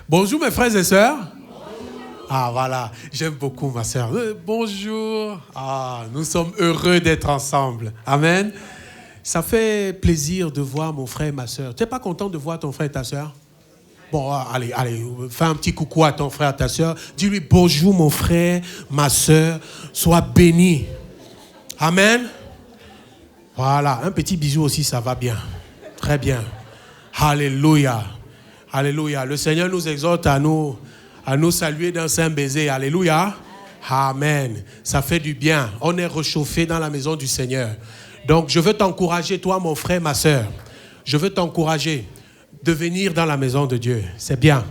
Bonjour mes frères et sœurs. Ah voilà, j'aime beaucoup ma sœur. Bonjour. Ah, nous sommes heureux d'être ensemble. Amen. Ça fait plaisir de voir mon frère et ma sœur. Tu n'es pas content de voir ton frère et ta sœur? Bon, allez, fais un petit coucou à ton frère et à ta sœur. Dis-lui bonjour mon frère, ma sœur, sois béni. Amen. Voilà, un petit bisou aussi, ça va bien. Très bien. Alléluia. Alléluia. Le Seigneur nous exhorte à nous saluer d'un saint baiser. Alléluia. Amen. Ça fait du bien. On est réchauffé dans la maison du Seigneur. Donc, je veux t'encourager, toi, mon frère, ma sœur. Je veux t'encourager de venir dans la maison de Dieu. C'est bien.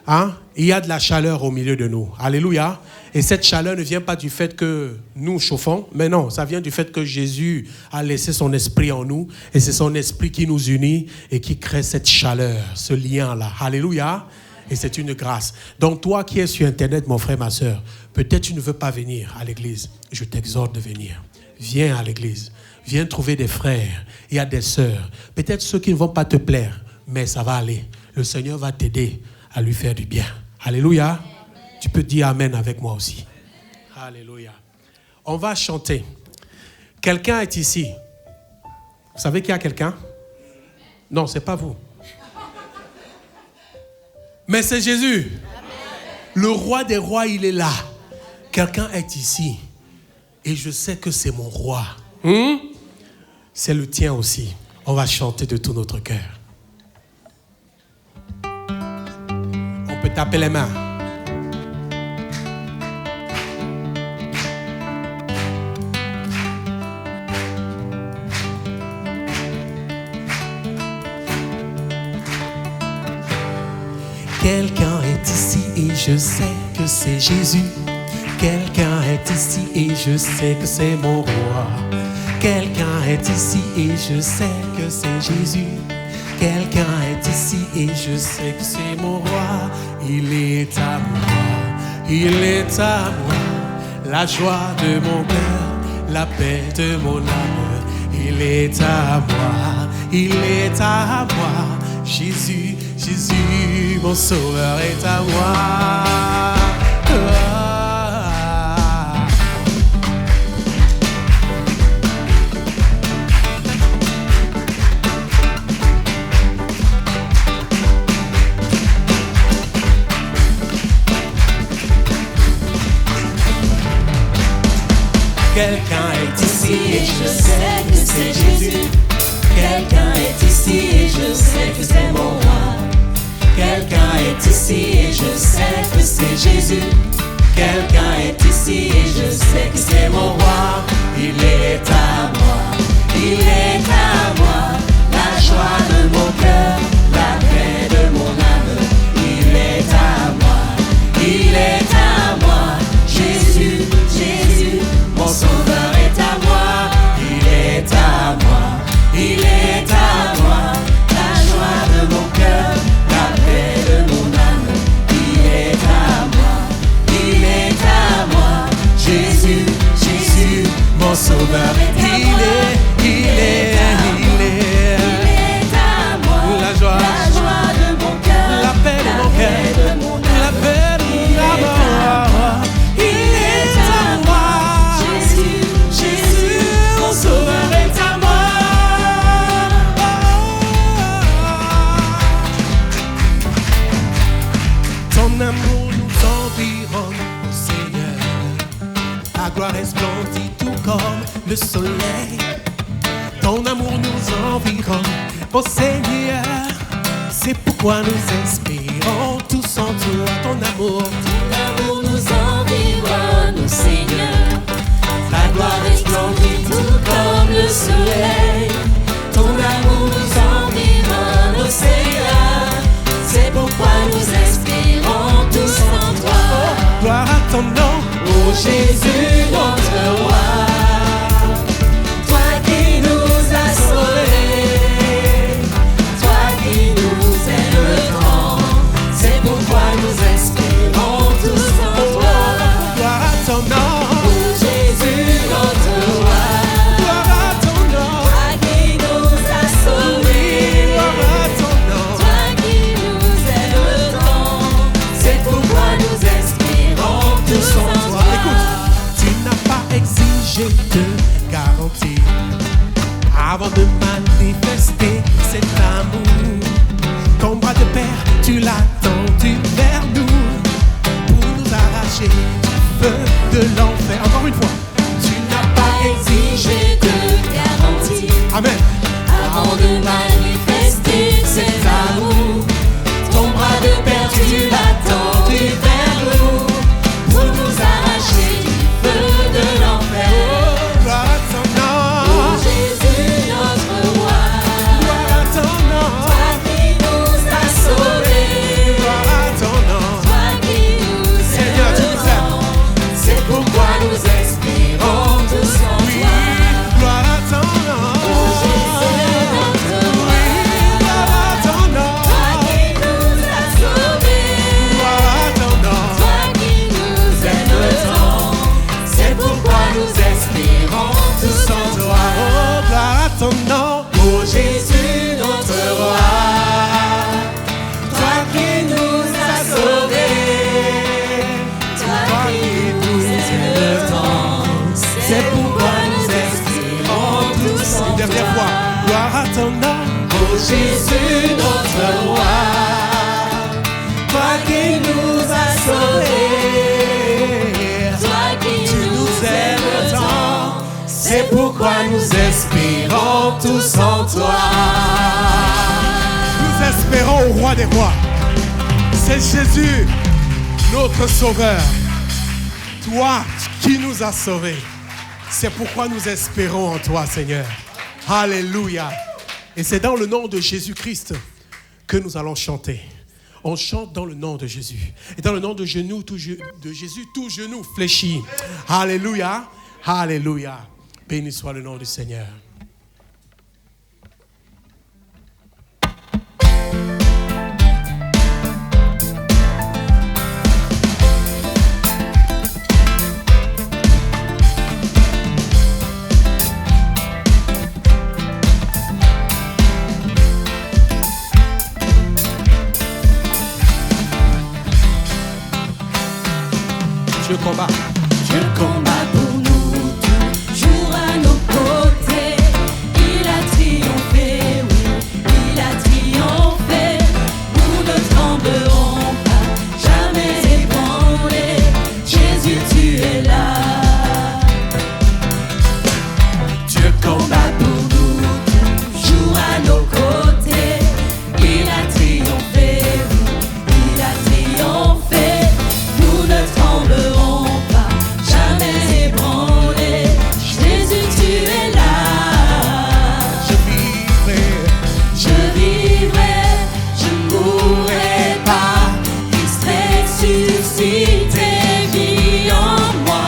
Hein? Il y a de la chaleur au milieu de nous. Alléluia. Et cette chaleur ne vient pas du fait que nous chauffons, mais non, ça vient du fait que Jésus a laissé son esprit en nous. Et c'est son esprit qui nous unit et qui crée cette chaleur, ce lien-là. Alléluia. Et c'est une grâce. Donc toi qui es sur Internet, mon frère, ma sœur, peut-être tu ne veux pas venir à l'église. Je t'exhorte de venir. Viens à l'église. Viens trouver des frères. Il y a des sœurs. Peut-être ceux qui ne vont pas te plaire, mais ça va aller. Le Seigneur va t'aider à lui faire du bien. Alléluia. Amen. Tu peux dire Amen avec moi aussi. Alléluia. On va chanter. Quelqu'un est ici. Vous savez qu'il y a quelqu'un? Non, ce n'est pas vous. Mais c'est Jésus. Amen. Le roi des rois, il est là. Quelqu'un est ici. Et je sais que c'est mon roi. C'est le tien aussi. On va chanter de tout notre cœur. On peut taper les mains. Quelqu'un est ici et je sais que c'est Jésus. Quelqu'un est ici et je sais que c'est mon roi. Quelqu'un est ici et je sais que c'est Jésus. Quelqu'un est ici et je sais que c'est mon roi. Il est à moi, il est à moi. La joie de mon cœur, la paix de mon âme. Il est à moi, il est à moi. Jésus, Jésus, mon sauveur est à moi. Quelqu'un est ici et je sais que c'est Jésus. Quelqu'un est ici et je sais que c'est mon roi. Quelqu'un est ici et je sais que c'est Jésus. Quelqu'un est ici et je sais que c'est mon roi. Il est à moi, il est à moi. La joie de mon cœur, la paix de mon âme. Il est à moi, il est à moi. Jésus, Jésus, mon sauveur est à moi. Il est à moi, il est à moi. La joie de mon cœur, la paix de mon âme. Il est à moi, il est à moi. Jésus, Jésus, mon sauveur est à moi. Il est à moi. La joie de mon cœur, la paix de mon cœur, la paix de mon âme. Il est à moi. Jésus, Jésus, mon sauveur est à moi. Ton amour nous environne, Seigneur. Ta gloire resplendit tout comme le soleil. Ton amour nous environne, oh Seigneur. C'est pourquoi nous espérons tous en toi. Ton amour Nous environne, Seigneur. Ta gloire resplendit tout comme le soleil. Ton amour nous environne, oh Seigneur. C'est pourquoi nous espérons tous en toi. gloire à ton nom, Oh Jésus, notre roi. Toi qui nous as sauvés, toi qui nous aimes tant. C'est pourquoi nous espérons tous Père, tu l'as tendu vers nous pour nous arracher du feu de l'enfer. Encore une fois. Tu n'as pas exigé de garantie Amen. avant de manifester cet amour. Ton bras de Père, tu l'as tendu vers nous pour nous arracher du feu de l'enfer. Gloire à ton nom. Oh Jésus, notre roi, Gloire à ton nom. toi qui nous as sauvés, Gloire à ton nom. toi qui nous Seigneur, tu nous aimes. aimes, c'est pourquoi nous espérons tous en Oui, toi. gloire à ton nom. Oh Jésus, notre roi, Gloire à ton nom. toi qui nous as sauvés, Gloire à ton nom. toi qui nous aimes tant, c'est pourquoi nous espérons tous en toi. Oh, gloire à ton nom. Oh Jésus, notre roi, toi qui nous as sauvés, toi qui nous aimes tant, c'est pourquoi nous espérons tous en Une dernière toi. fois. Gloire à ton nom. Oh Jésus, notre roi, toi qui nous as sauvés, toi qui nous aimes tant, c'est pourquoi nous espérons tous en toi. Nous espérons au roi des rois. C'est Jésus, notre sauveur. Toi qui nous as sauvés. C'est pourquoi nous espérons en toi, Seigneur. Alléluia. Et c'est dans le nom de Jésus-Christ que nous allons chanter. On chante dans le nom de Jésus. Et dans le nom de Jésus, tout genou fléchit. Alléluia. Alléluia. Béni soit le nom du Seigneur. Dieu combat. Dieu combat pour nous, toujours à nos côtés. Il a triomphé, oui, il a triomphé. Nous ne tremblerons pas, jamais ébranlés. Jésus, tu es là. Dieu combat pour nous, toujours à nos côtés. Il a triomphé, oui, il a triomphé. Nous ne tremblerons pas, jamais ébranlés. Jésus, tu es là. Je vivrai. Je vivrai, je mourrai pas. Christ ressuscité vit en moi.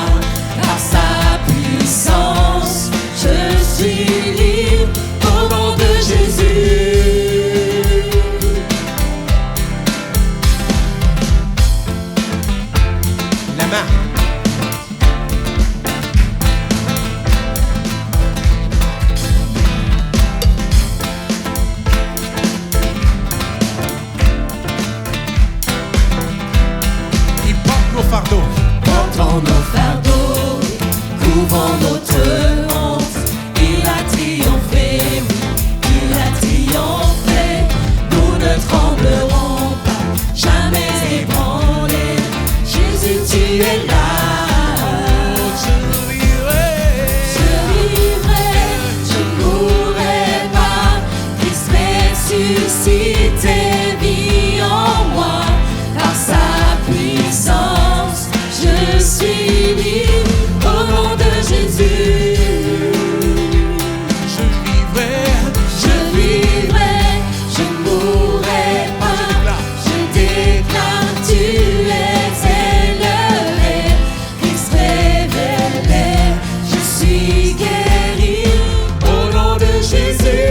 Par sa puissance, je suis libre au nom de Jésus. La main. Il porte nos fardeaux. Portons nos fardeaux, couvrons notre honte. Il a triomphé, oui, il a triomphé. Nous ne tremblerons pas, jamais ébranlés. Jésus, tu es là. Je vivrai. Je vivrai, je mourrai pas. Christ ressuscité vit en moi. Par sa puissance, je suis libre au nom de Jésus. Je vivrai. Je vivrai, je mourrai pas. Je déclare, tu es élevé. Christ révélé, je suis guéri au nom de Jésus.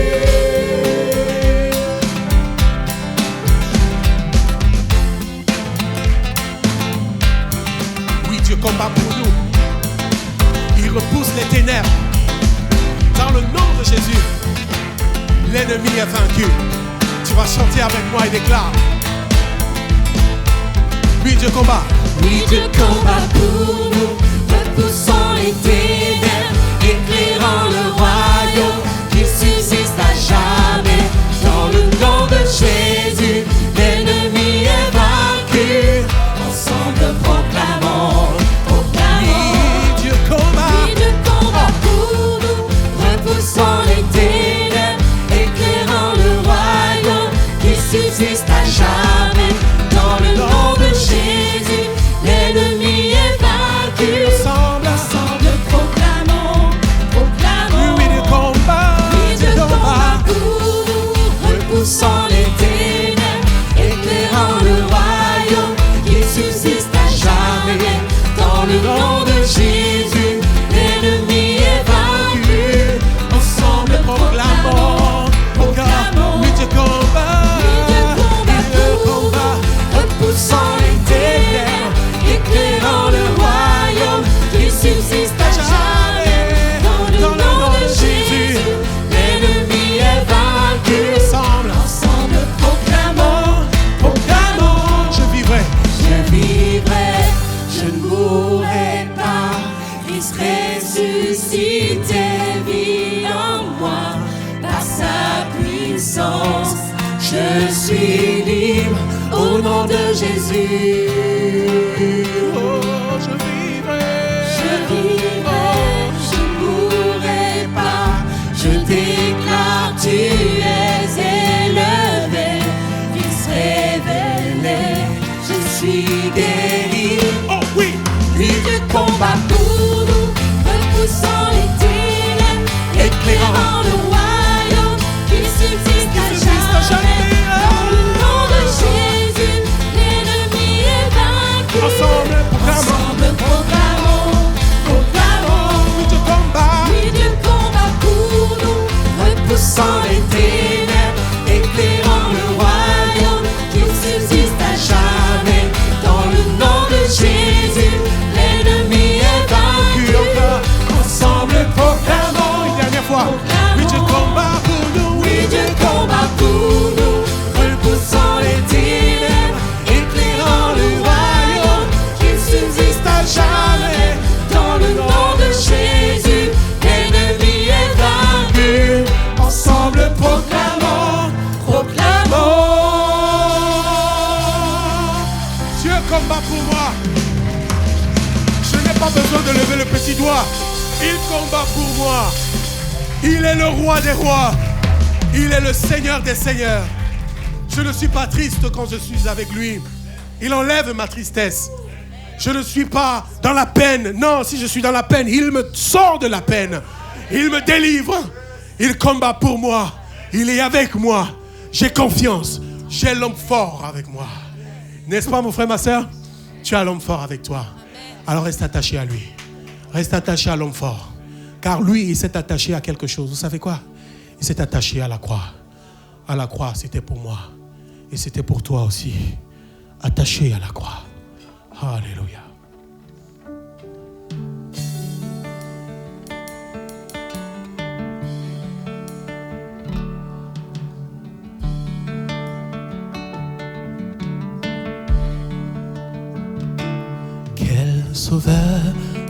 Oui, Dieu combat pour nous. Il repousse les ténèbres. Dans le nom de Jésus, l'ennemi est vaincu. Tu vas chanter avec moi et déclare. Oui, Dieu combat. Oui, Dieu combat pour nous, repoussons les ténèbres, éclairant le royaume qui subsiste à jamais. Dans le nom de Jésus, les subsiste à jamais. Dans le nom de Jésus, l'ennemi est vaincu. Ensemble proclamons, Oui, de combat, oui, de combat pour nous, repoussant les ténèbres, éclairant le royaume qui subsiste à jamais. Dans le nom de Jésus, l'ennemi est vaincu. Ensemble proclamons, oui, de combat, repoussant les ténèbres, éclairant le royaume qui subsiste à jamais. Dans le nom de Jésus, l'ennemi est vaincu. Ensemble proclamons, je vivrai, je ne mourrai pas. Christ ressuscité vit en moi, par sa puissance, je suis libre au nom de Jésus. oh, je vivrai, Je ne mourrai pas. Je déclare, tu es élevé, Christ révélé, je suis guéri. oh oui, Lui de combat pour nous, repoussant les ténèbres, éclairant le royaume qui subsiste à jamais. Dans le nom de Jésus, l'ennemi est vaincu. ensemble proclamons, Proclamons, oui, de combat, lui de combat pour nous, repoussant les ténèbres, éclairant le royaume qui subsiste à jamais. Dans le nom de Jésus, l'ennemi est vaincu. Ensemble proclamons, une dernière fois, oui, de combat pour nous, oui, de combat pour nous, repoussant les ténèbres, éclairant le royaume qui subsiste à jamais. Dans le nom de Jésus, l'ennemi est vaincu. Ensemble proclamons. Dieu combat pour moi. Je n'ai pas besoin de lever le petit doigt. Il combat pour moi. Il est le roi des rois. Il est le Seigneur des seigneurs. Je ne suis pas triste quand je suis avec lui. Il enlève ma tristesse. Je ne suis pas dans la peine. Non, si je suis dans la peine, il me sort de la peine. Il me délivre. Il combat pour moi. Il est avec moi. J'ai confiance. J'ai l'homme fort avec moi. N'est-ce pas, mon frère, ma soeur? Tu as l'homme fort avec toi. Alors reste attaché à lui. Reste attaché à l'homme fort. Car lui, il s'est attaché à quelque chose. Vous savez quoi? Il s'est attaché à la croix. À la croix, c'était pour moi. Et c'était pour toi aussi. Attaché à la croix. Alléluia. Quel sauveur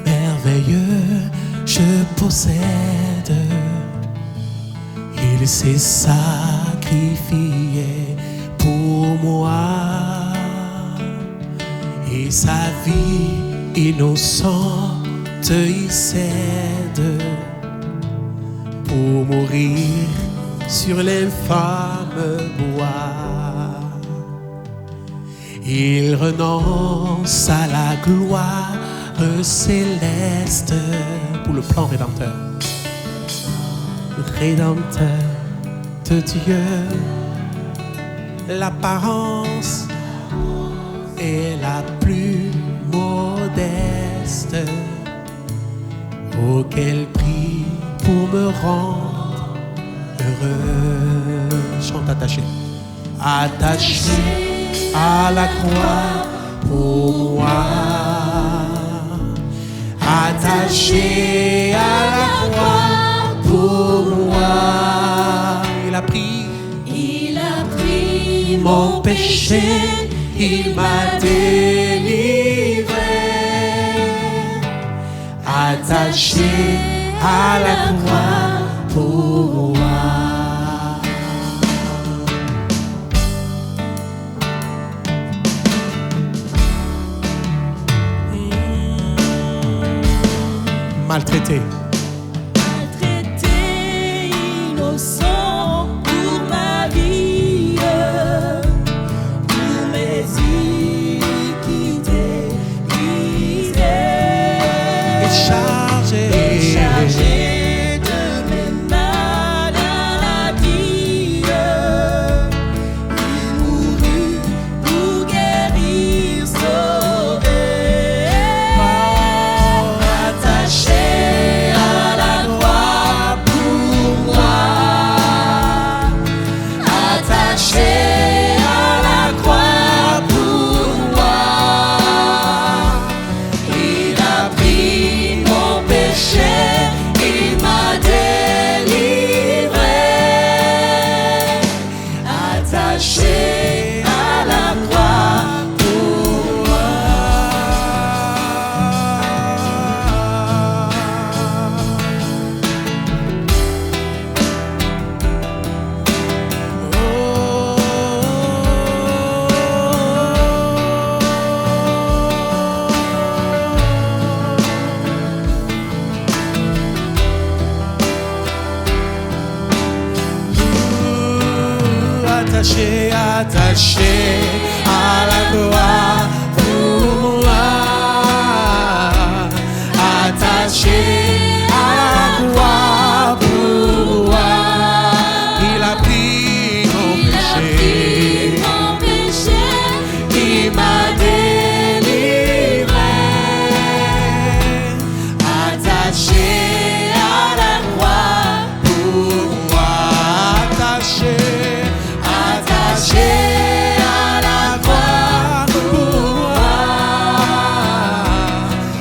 merveilleux je possède. Il s'est sacrifié pour moi. Et sa vie innocente il cède pour mourir sur l'infâme bois. Il renonce à la gloire céleste pour le plan rédempteur. Le rédempteur de Dieu, l'apparence est la plus modeste. Oh, quel prix pour me rendre heureux. Chante attaché. Attaché à la croix pour moi. Attaché à la croix pour moi. Il a pris mon péché, il m'a délivré. Attaché à la croix pour moi. Maltraité. Maltraité, innocent pour ma vie. attaché à la croix pour moi. Attaché à la croix pour moi, attaché à la croix pour moi, il a pris mon péché, il m'a délivré, attaché à la croix pour moi, attaché à la croix pour moi,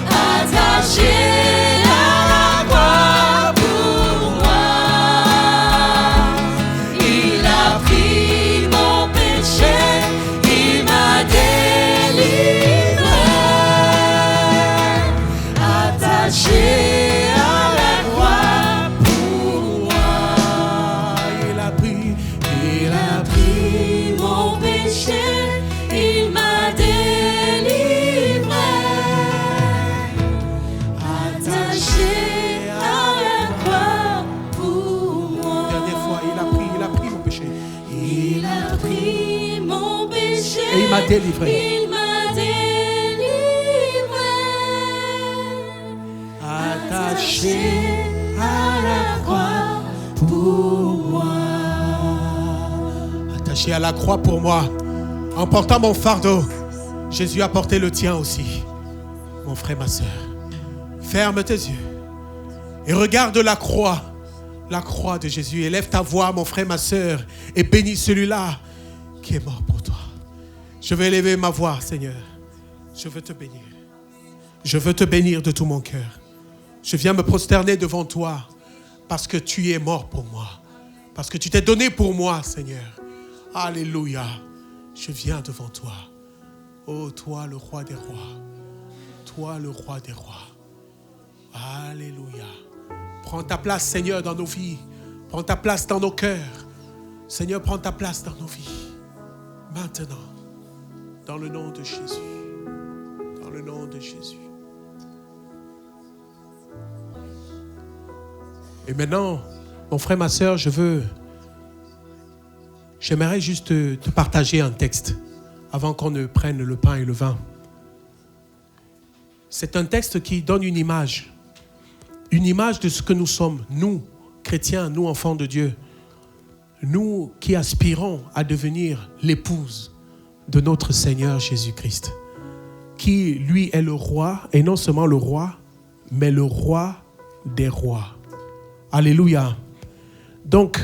attaché à la croix pour moi, il a pris mon péché, il m'a délivré, attaché à la croix pour moi, il a pris mon péché, il m'a délivré, attaché à la croix pour moi. Dernière fois, il a pris mon péché. Il a pris mon péché Et il m'a délivré. Il m'a délivré, Attaché à la croix pour moi. Attaché à la croix pour moi. En portant mon fardeau, Jésus a porté le tien aussi. Mon frère, ma soeur, ferme tes yeux et regarde la croix de Jésus. Élève ta voix, mon frère, ma soeur, et bénis celui-là qui est mort pour toi. Je vais élever ma voix, Seigneur. Je veux te bénir. Je veux te bénir de tout mon cœur. Je viens me prosterner devant toi parce que tu es mort pour moi. Parce que tu t'es donné pour moi, Seigneur. Alléluia. Je viens devant toi. Oh, toi, le roi des rois. Toi, le roi des rois. Alléluia. Prends ta place, Seigneur, dans nos vies. Prends ta place dans nos cœurs. Seigneur, prends ta place dans nos vies. Maintenant, dans le nom de Jésus. Dans le nom de Jésus. Et maintenant, mon frère, ma soeur, j'aimerais juste te partager un texte avant qu'on ne prenne le pain et le vin. C'est un texte qui donne une image de ce que nous sommes, nous, chrétiens, nous, enfants de Dieu, nous qui aspirons à devenir l'épouse de notre Seigneur Jésus-Christ, qui, lui, est le roi, et non seulement le roi, mais le roi des rois. Alléluia. Donc,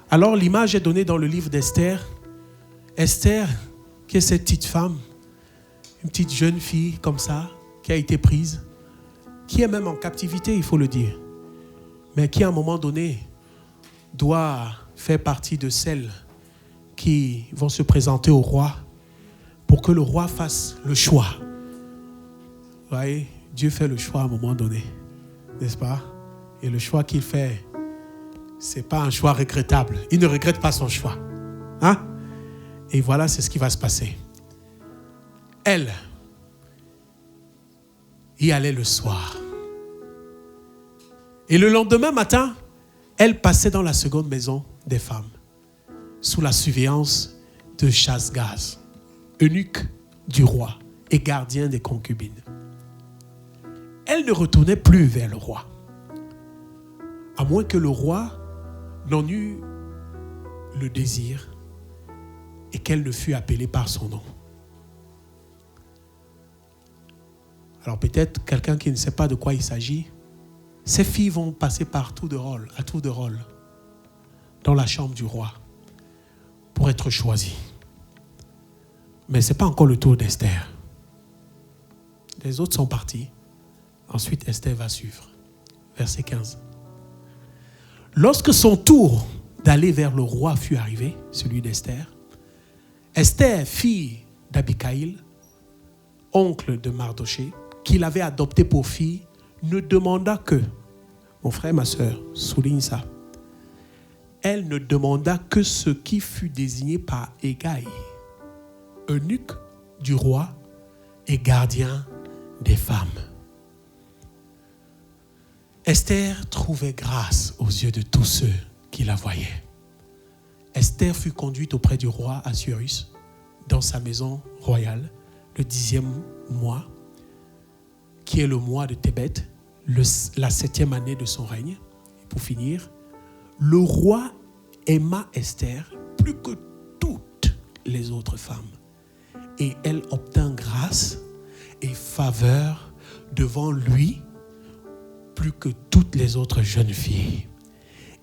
alors l'image est donnée dans le livre d'Esther. Esther, qui est cette petite femme, une petite jeune fille comme ça, qui a été prise, qui est même en captivité, il faut le dire, mais qui à un moment donné doit faire partie de celles qui vont se présenter au roi pour que le roi fasse le choix. Vous voyez, Dieu fait le choix à un moment donné, n'est-ce pas? Et le choix qu'il fait, ce n'est pas un choix regrettable. Il ne regrette pas son choix. Hein? Et voilà, c'est ce qui va se passer. Elle y allait le soir. Et le lendemain matin, elle passait dans la seconde maison des femmes, sous la surveillance de Chasgaz, eunuque du roi et gardien des concubines. Elle ne retournait plus vers le roi, à moins que le roi n'en eût le désir et qu'elle ne fût appelée par son nom. Alors peut-être quelqu'un qui ne sait pas de quoi il s'agit, ces filles vont passer à tour de rôle, dans la chambre du roi, pour être choisies. Mais ce n'est pas encore le tour d'Esther. Les autres sont partis. Ensuite, Esther va suivre. Verset 15. Lorsque son tour d'aller vers le roi fut arrivé, celui d'Esther, Esther, fille d'Abicaïl, oncle de Mardoché, qu'il avait adopté pour fille, ne demanda que, mon frère, ma soeur, souligne ça, elle ne demanda que ce qui fut désigné par Hégaï, eunuque du roi et gardien des femmes. Esther trouvait grâce aux yeux de tous ceux qui la voyaient. Esther fut conduite auprès du roi Assuérus dans sa maison royale le 10e mois, qui est le mois de Tébet, la 7e année de son règne. Et pour finir, le roi aima Esther plus que toutes les autres femmes, et elle obtint grâce et faveur devant lui plus que toutes les autres jeunes filles.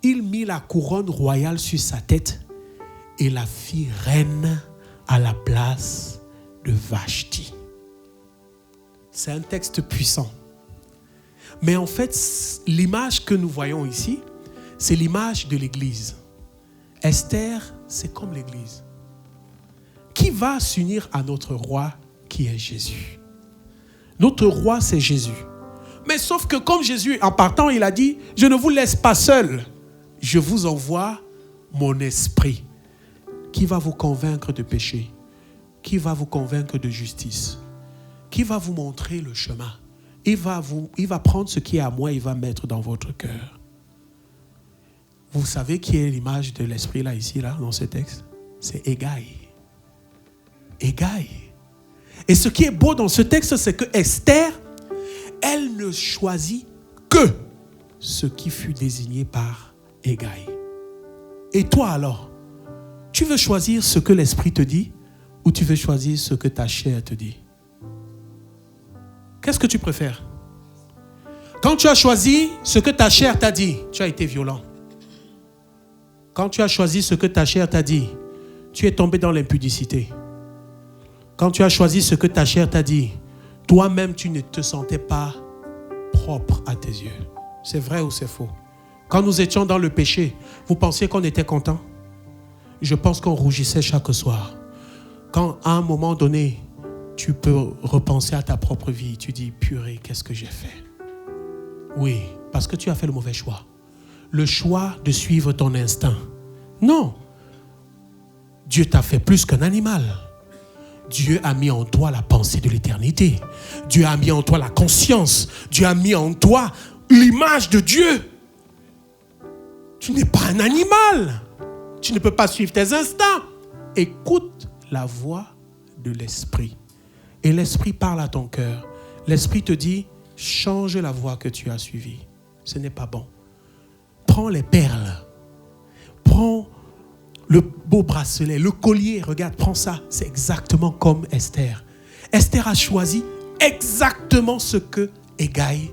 Il mit la couronne royale sur sa tête et la fit reine à la place de Vashti. C'est un texte puissant. Mais en fait, l'image que nous voyons ici, c'est l'image de l'Église. Esther, c'est comme l'Église. Qui va s'unir à notre roi qui est Jésus? Notre roi, c'est Jésus. Mais sauf que comme Jésus, en partant, il a dit, je ne vous laisse pas seul. Je vous envoie mon esprit qui va vous convaincre de péché, qui va vous convaincre de justice, qui va vous montrer le chemin. Il va prendre ce qui est à moi et il va mettre dans votre cœur. Vous savez qui est l'image de l'esprit là, ici, là, dans ce texte? C'est Hégaï. Hégaï. Et ce qui est beau dans ce texte, c'est que Esther, elle ne choisit que ce qui fut désigné par Hégaï. Et toi alors, tu veux choisir ce que l'esprit te dit ou tu veux choisir ce que ta chair te dit? Qu'est-ce que tu préfères? Quand tu as choisi ce que ta chair t'a dit, tu as été violent. Quand tu as choisi ce que ta chair t'a dit, tu es tombé dans l'impudicité. Quand tu as choisi ce que ta chair t'a dit, toi-même tu ne te sentais pas propre à tes yeux. C'est vrai ou c'est faux? Quand nous étions dans le péché, vous pensiez qu'on était content? Je pense qu'on rougissait chaque soir. Quand à un moment donné, tu peux repenser à ta propre vie, tu dis, purée, qu'est-ce que j'ai fait? Oui, parce que tu as fait le mauvais choix. Le choix de suivre ton instinct. Non. Dieu t'a fait plus qu'un animal. Dieu a mis en toi la pensée de l'éternité. Dieu a mis en toi la conscience. Dieu a mis en toi l'image de Dieu. Tu n'es pas un animal. Tu ne peux pas suivre tes instincts. Écoute la voix de l'esprit. Et l'esprit parle à ton cœur. L'esprit te dit, change la voie que tu as suivie. Ce n'est pas bon. Prends les perles. Prends le beau bracelet, le collier. Regarde, prends ça. C'est exactement comme Esther. Esther a choisi exactement ce que Hégaï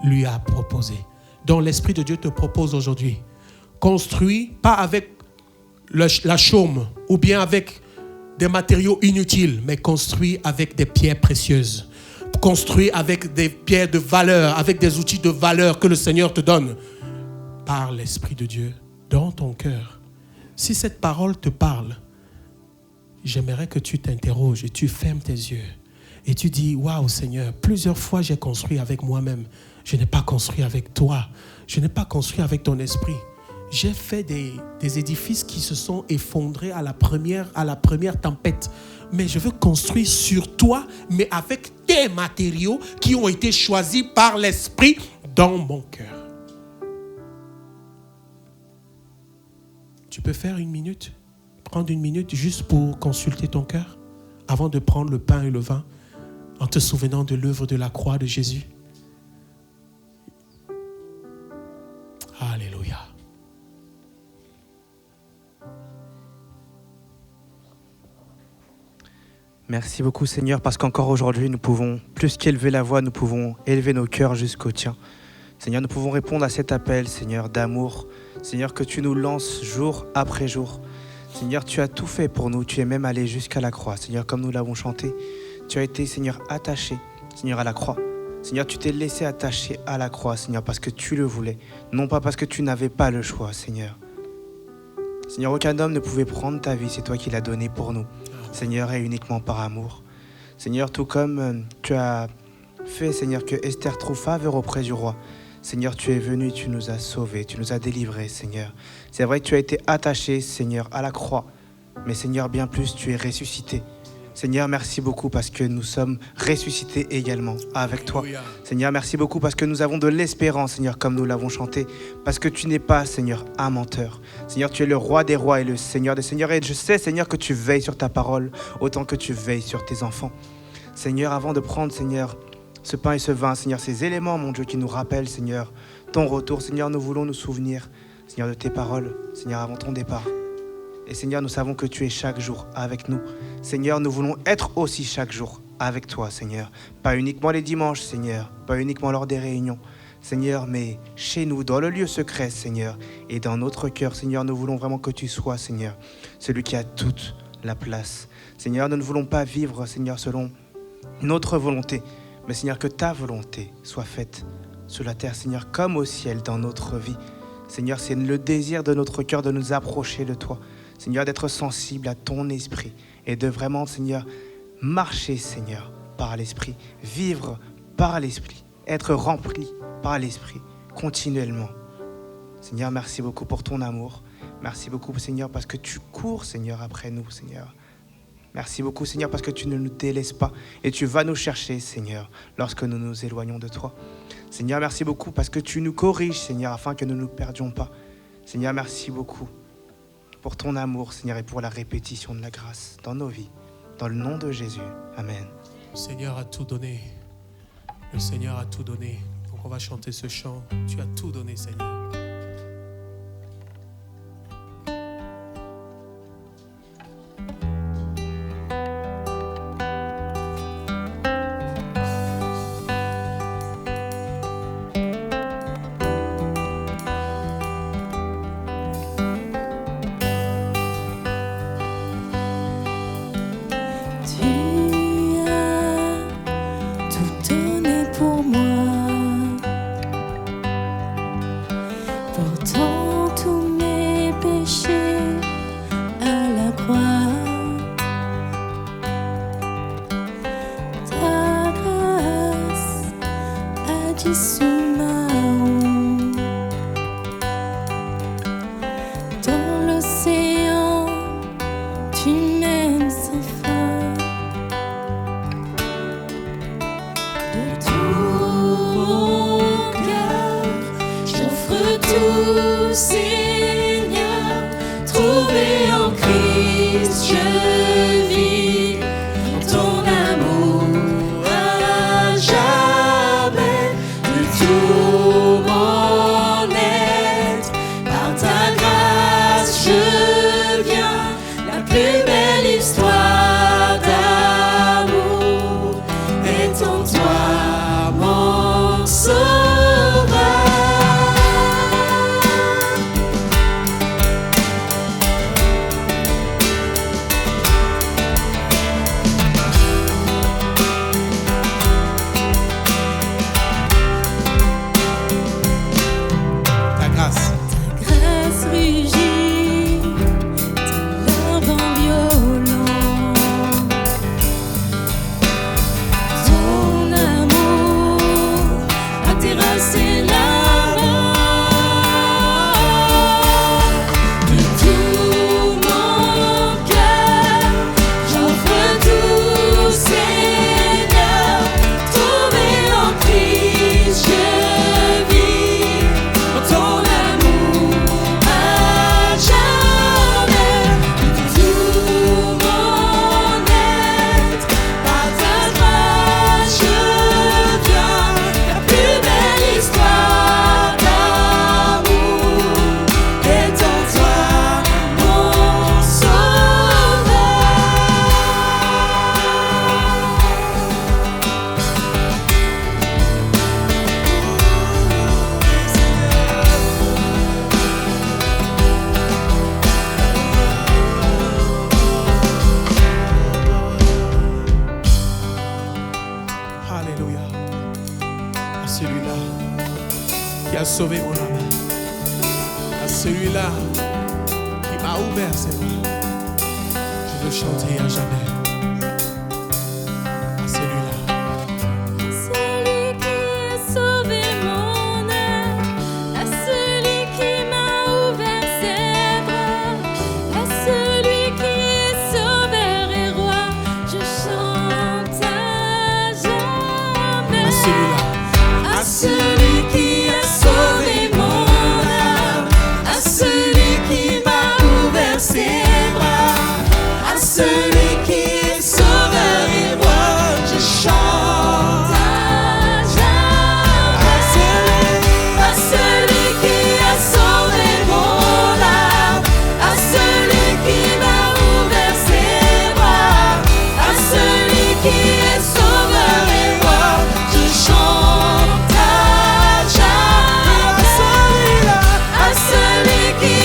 lui a proposé. Donc l'Esprit de Dieu te propose aujourd'hui. Construis, pas avec la chaume ou bien avec des matériaux inutiles, mais construis avec des pierres précieuses. Construis avec des pierres de valeur, avec des outils de valeur que le Seigneur te donne par l'Esprit de Dieu dans ton cœur. Si cette parole te parle, j'aimerais que tu t'interroges et tu fermes tes yeux et tu dis, waouh Seigneur, plusieurs fois j'ai construit avec moi-même. Je n'ai pas construit avec toi. Je n'ai pas construit avec ton esprit. J'ai fait des édifices qui se sont effondrés à la première tempête. Mais je veux construire sur toi, mais avec tes matériaux qui ont été choisis par l'Esprit dans mon cœur. Tu peux faire prendre une minute juste pour consulter ton cœur avant de prendre le pain et le vin en te souvenant de l'œuvre de la croix de Jésus. Alléluia. Merci beaucoup Seigneur, parce qu'encore aujourd'hui, nous pouvons, plus qu'élever la voix, nous pouvons élever nos cœurs jusqu'au tien. Seigneur, nous pouvons répondre à cet appel, Seigneur, d'amour. Seigneur, que tu nous lances jour après jour. Seigneur, tu as tout fait pour nous, tu es même allé jusqu'à la croix. Seigneur, comme nous l'avons chanté, tu as été, Seigneur, attaché, Seigneur, à la croix. Seigneur, tu t'es laissé attacher à la croix, Seigneur, parce que tu le voulais, non pas parce que tu n'avais pas le choix, Seigneur. Seigneur, aucun homme ne pouvait prendre ta vie, c'est toi qui l'as donnée pour nous. Seigneur, et uniquement par amour. Seigneur, tout comme tu as fait, Seigneur, que Esther trouve faveur auprès du roi. Seigneur, tu es venu, tu nous as sauvés, tu nous as délivrés, Seigneur. C'est vrai que tu as été attaché, Seigneur, à la croix. Mais Seigneur, bien plus, tu es ressuscité. Seigneur, merci beaucoup parce que nous sommes ressuscités également avec toi. Seigneur, merci beaucoup parce que nous avons de l'espérance, Seigneur, comme nous l'avons chanté. Parce que tu n'es pas, Seigneur, un menteur. Seigneur, tu es le roi des rois et le Seigneur des seigneurs. Et je sais, Seigneur, que tu veilles sur ta parole autant que tu veilles sur tes enfants. Seigneur, avant de prendre, Seigneur, ce pain et ce vin, Seigneur, ces éléments, mon Dieu, qui nous rappellent, Seigneur, ton retour. Seigneur, nous voulons nous souvenir, Seigneur, de tes paroles, Seigneur, avant ton départ. Et Seigneur, nous savons que tu es chaque jour avec nous. Seigneur, nous voulons être aussi chaque jour avec toi, Seigneur. Pas uniquement les dimanches, Seigneur, pas uniquement lors des réunions, Seigneur, mais chez nous, dans le lieu secret, Seigneur, et dans notre cœur, Seigneur, nous voulons vraiment que tu sois, Seigneur, celui qui a toute la place. Seigneur, nous ne voulons pas vivre, Seigneur, selon notre volonté, mais Seigneur, que ta volonté soit faite sur la terre, Seigneur, comme au ciel dans notre vie. Seigneur, c'est le désir de notre cœur de nous approcher de toi. Seigneur, d'être sensible à ton esprit et de vraiment, Seigneur, marcher, Seigneur, par l'esprit, vivre par l'esprit, être rempli par l'esprit continuellement. Seigneur, merci beaucoup pour ton amour. Merci beaucoup, Seigneur, parce que tu cours, Seigneur, après nous, Seigneur. Merci beaucoup, Seigneur, parce que tu ne nous délaisses pas et tu vas nous chercher, Seigneur, lorsque nous nous éloignons de toi. Seigneur, merci beaucoup parce que tu nous corriges, Seigneur, afin que nous ne nous perdions pas. Seigneur, merci beaucoup pour ton amour, Seigneur, et pour la répétition de la grâce dans nos vies. Dans le nom de Jésus. Amen. Le Seigneur a tout donné. Le Seigneur a tout donné. Donc on va chanter ce chant. Tu as tout donné, Seigneur. Sauver mon âme, à celui-là qui m'a ouvert ses bras. Je de chanter à jamais. À celui-là. Celui qui a sauvé mon âme, à celui qui m'a ouvert ses bras, à celui qui est sauveur et roi, je chante à jamais. À celui-là. À celui qui a sauvé mon âme, à celui qui m'a ouvert ses bras, à celui qui est sauveur et roi, je chante à jamais. À celui qui a sauvé mon âme, à celui qui m'a ouvert ses bras, à celui qui est sauveur et roi, je chante à jamais. À celui qui a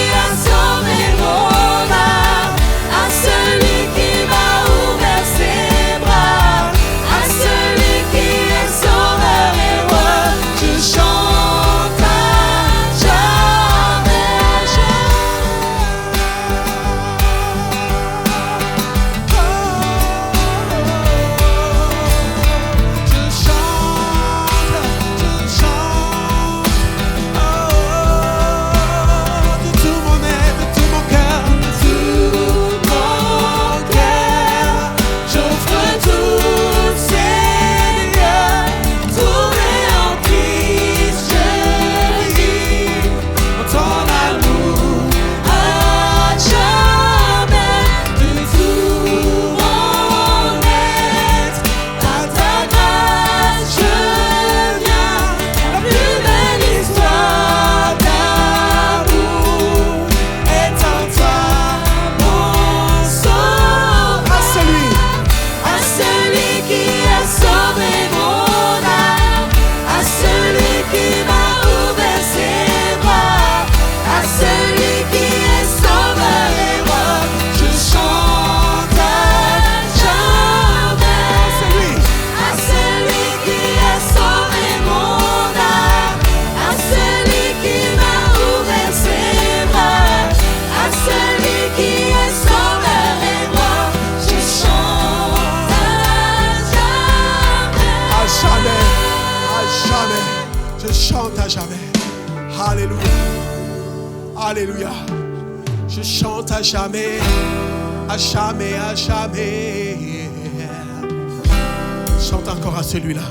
sauvé mon âme, à celui qui m'a ouvert ses bras, à celui qui est sauveur et roi, je chante à De tout mon être, de tout mon cœur. tout mon cœur, j'offre tout, Seigneur, tourné en Christ, je vis ton amour à jamais. De tout mon être, à ta grâce je viens, la plus belle histoire d'amour est en toi, mon sauveur. À celui qui a sauvé mon âme, à celui qui m'a ouvert ses bras, à celui qui est sauveur et roi, je chante à jamais. À celui qui a sauvé mon âme, à celui qui m'a ouvert ses bras, à celui qui est sauveur et roi, je chante à jamais. À jamais, je chante à jamais. Alléluia, alléluia. Je chante à jamais, à jamais, à jamais. Chante encore à celui-là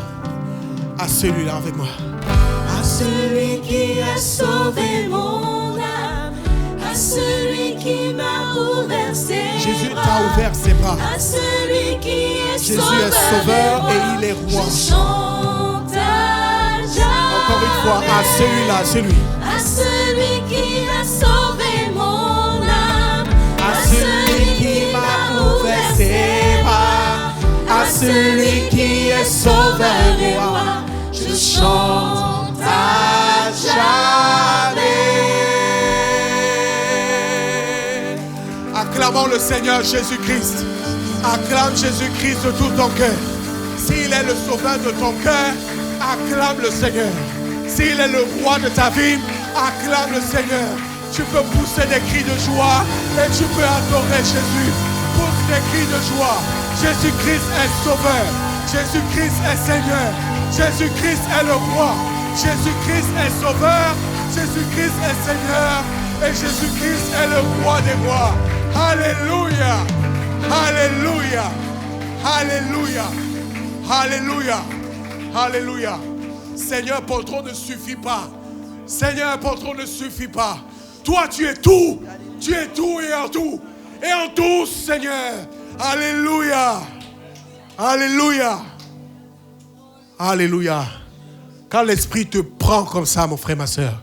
avec moi. À celui qui a sauvé mon âme, à celui qui m'a ouvert ses Jésus bras, t'a ouvert ses bras. à celui qui est Jésus sauveur, est sauveur et il est roi. je chante à jamais. Encore une fois, à celui-là, celui. À celui qui a sauvé mon âme, À celui qui m'a ouvert ses bras, à celui qui est sauveur et roi, je chante à jamais. Acclamons le Seigneur Jésus-Christ. Acclame Jésus-Christ de tout ton cœur. S'il est le sauveur de ton cœur, acclame le Seigneur. S'il est le roi de ta vie, acclame le Seigneur. Tu peux pousser des cris de joie et tu peux adorer Jésus. Pousse des cris de joie. Jésus-Christ est sauveur. Jésus-Christ est Seigneur. Jésus-Christ est le roi. Jésus-Christ est sauveur. Jésus-Christ est Seigneur. Et Jésus-Christ est le roi des rois. Alléluia. Alléluia. Alléluia. Alléluia. Alléluia. Seigneur, pour trop ne suffit pas. Seigneur, pour trop ne suffit pas. Toi, tu es tout. Tu es tout et en tout. Et en tout, Seigneur. Alléluia. Alléluia. Alléluia. Quand l'Esprit te prend comme ça, mon frère, ma soeur,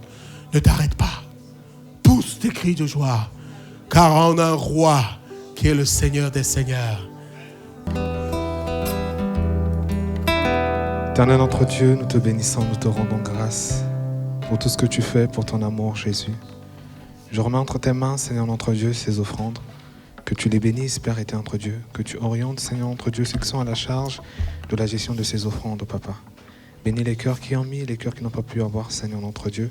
ne t'arrête pas. Pousse tes cris de joie. Car on a un roi qui est le Seigneur des Seigneurs. Éternel notre Dieu, nous te bénissons, nous te rendons grâce pour tout ce que tu fais, pour ton amour, Jésus. Je remets entre tes mains, Seigneur notre Dieu, ces offrandes. Que tu les bénisses, Père éternel notre Dieu. Que tu orientes, Seigneur notre Dieu, ceux qui sont à la charge de la gestion de ces offrandes, Papa. Bénis les cœurs qui ont mis, les cœurs qui n'ont pas pu avoir, Seigneur notre Dieu.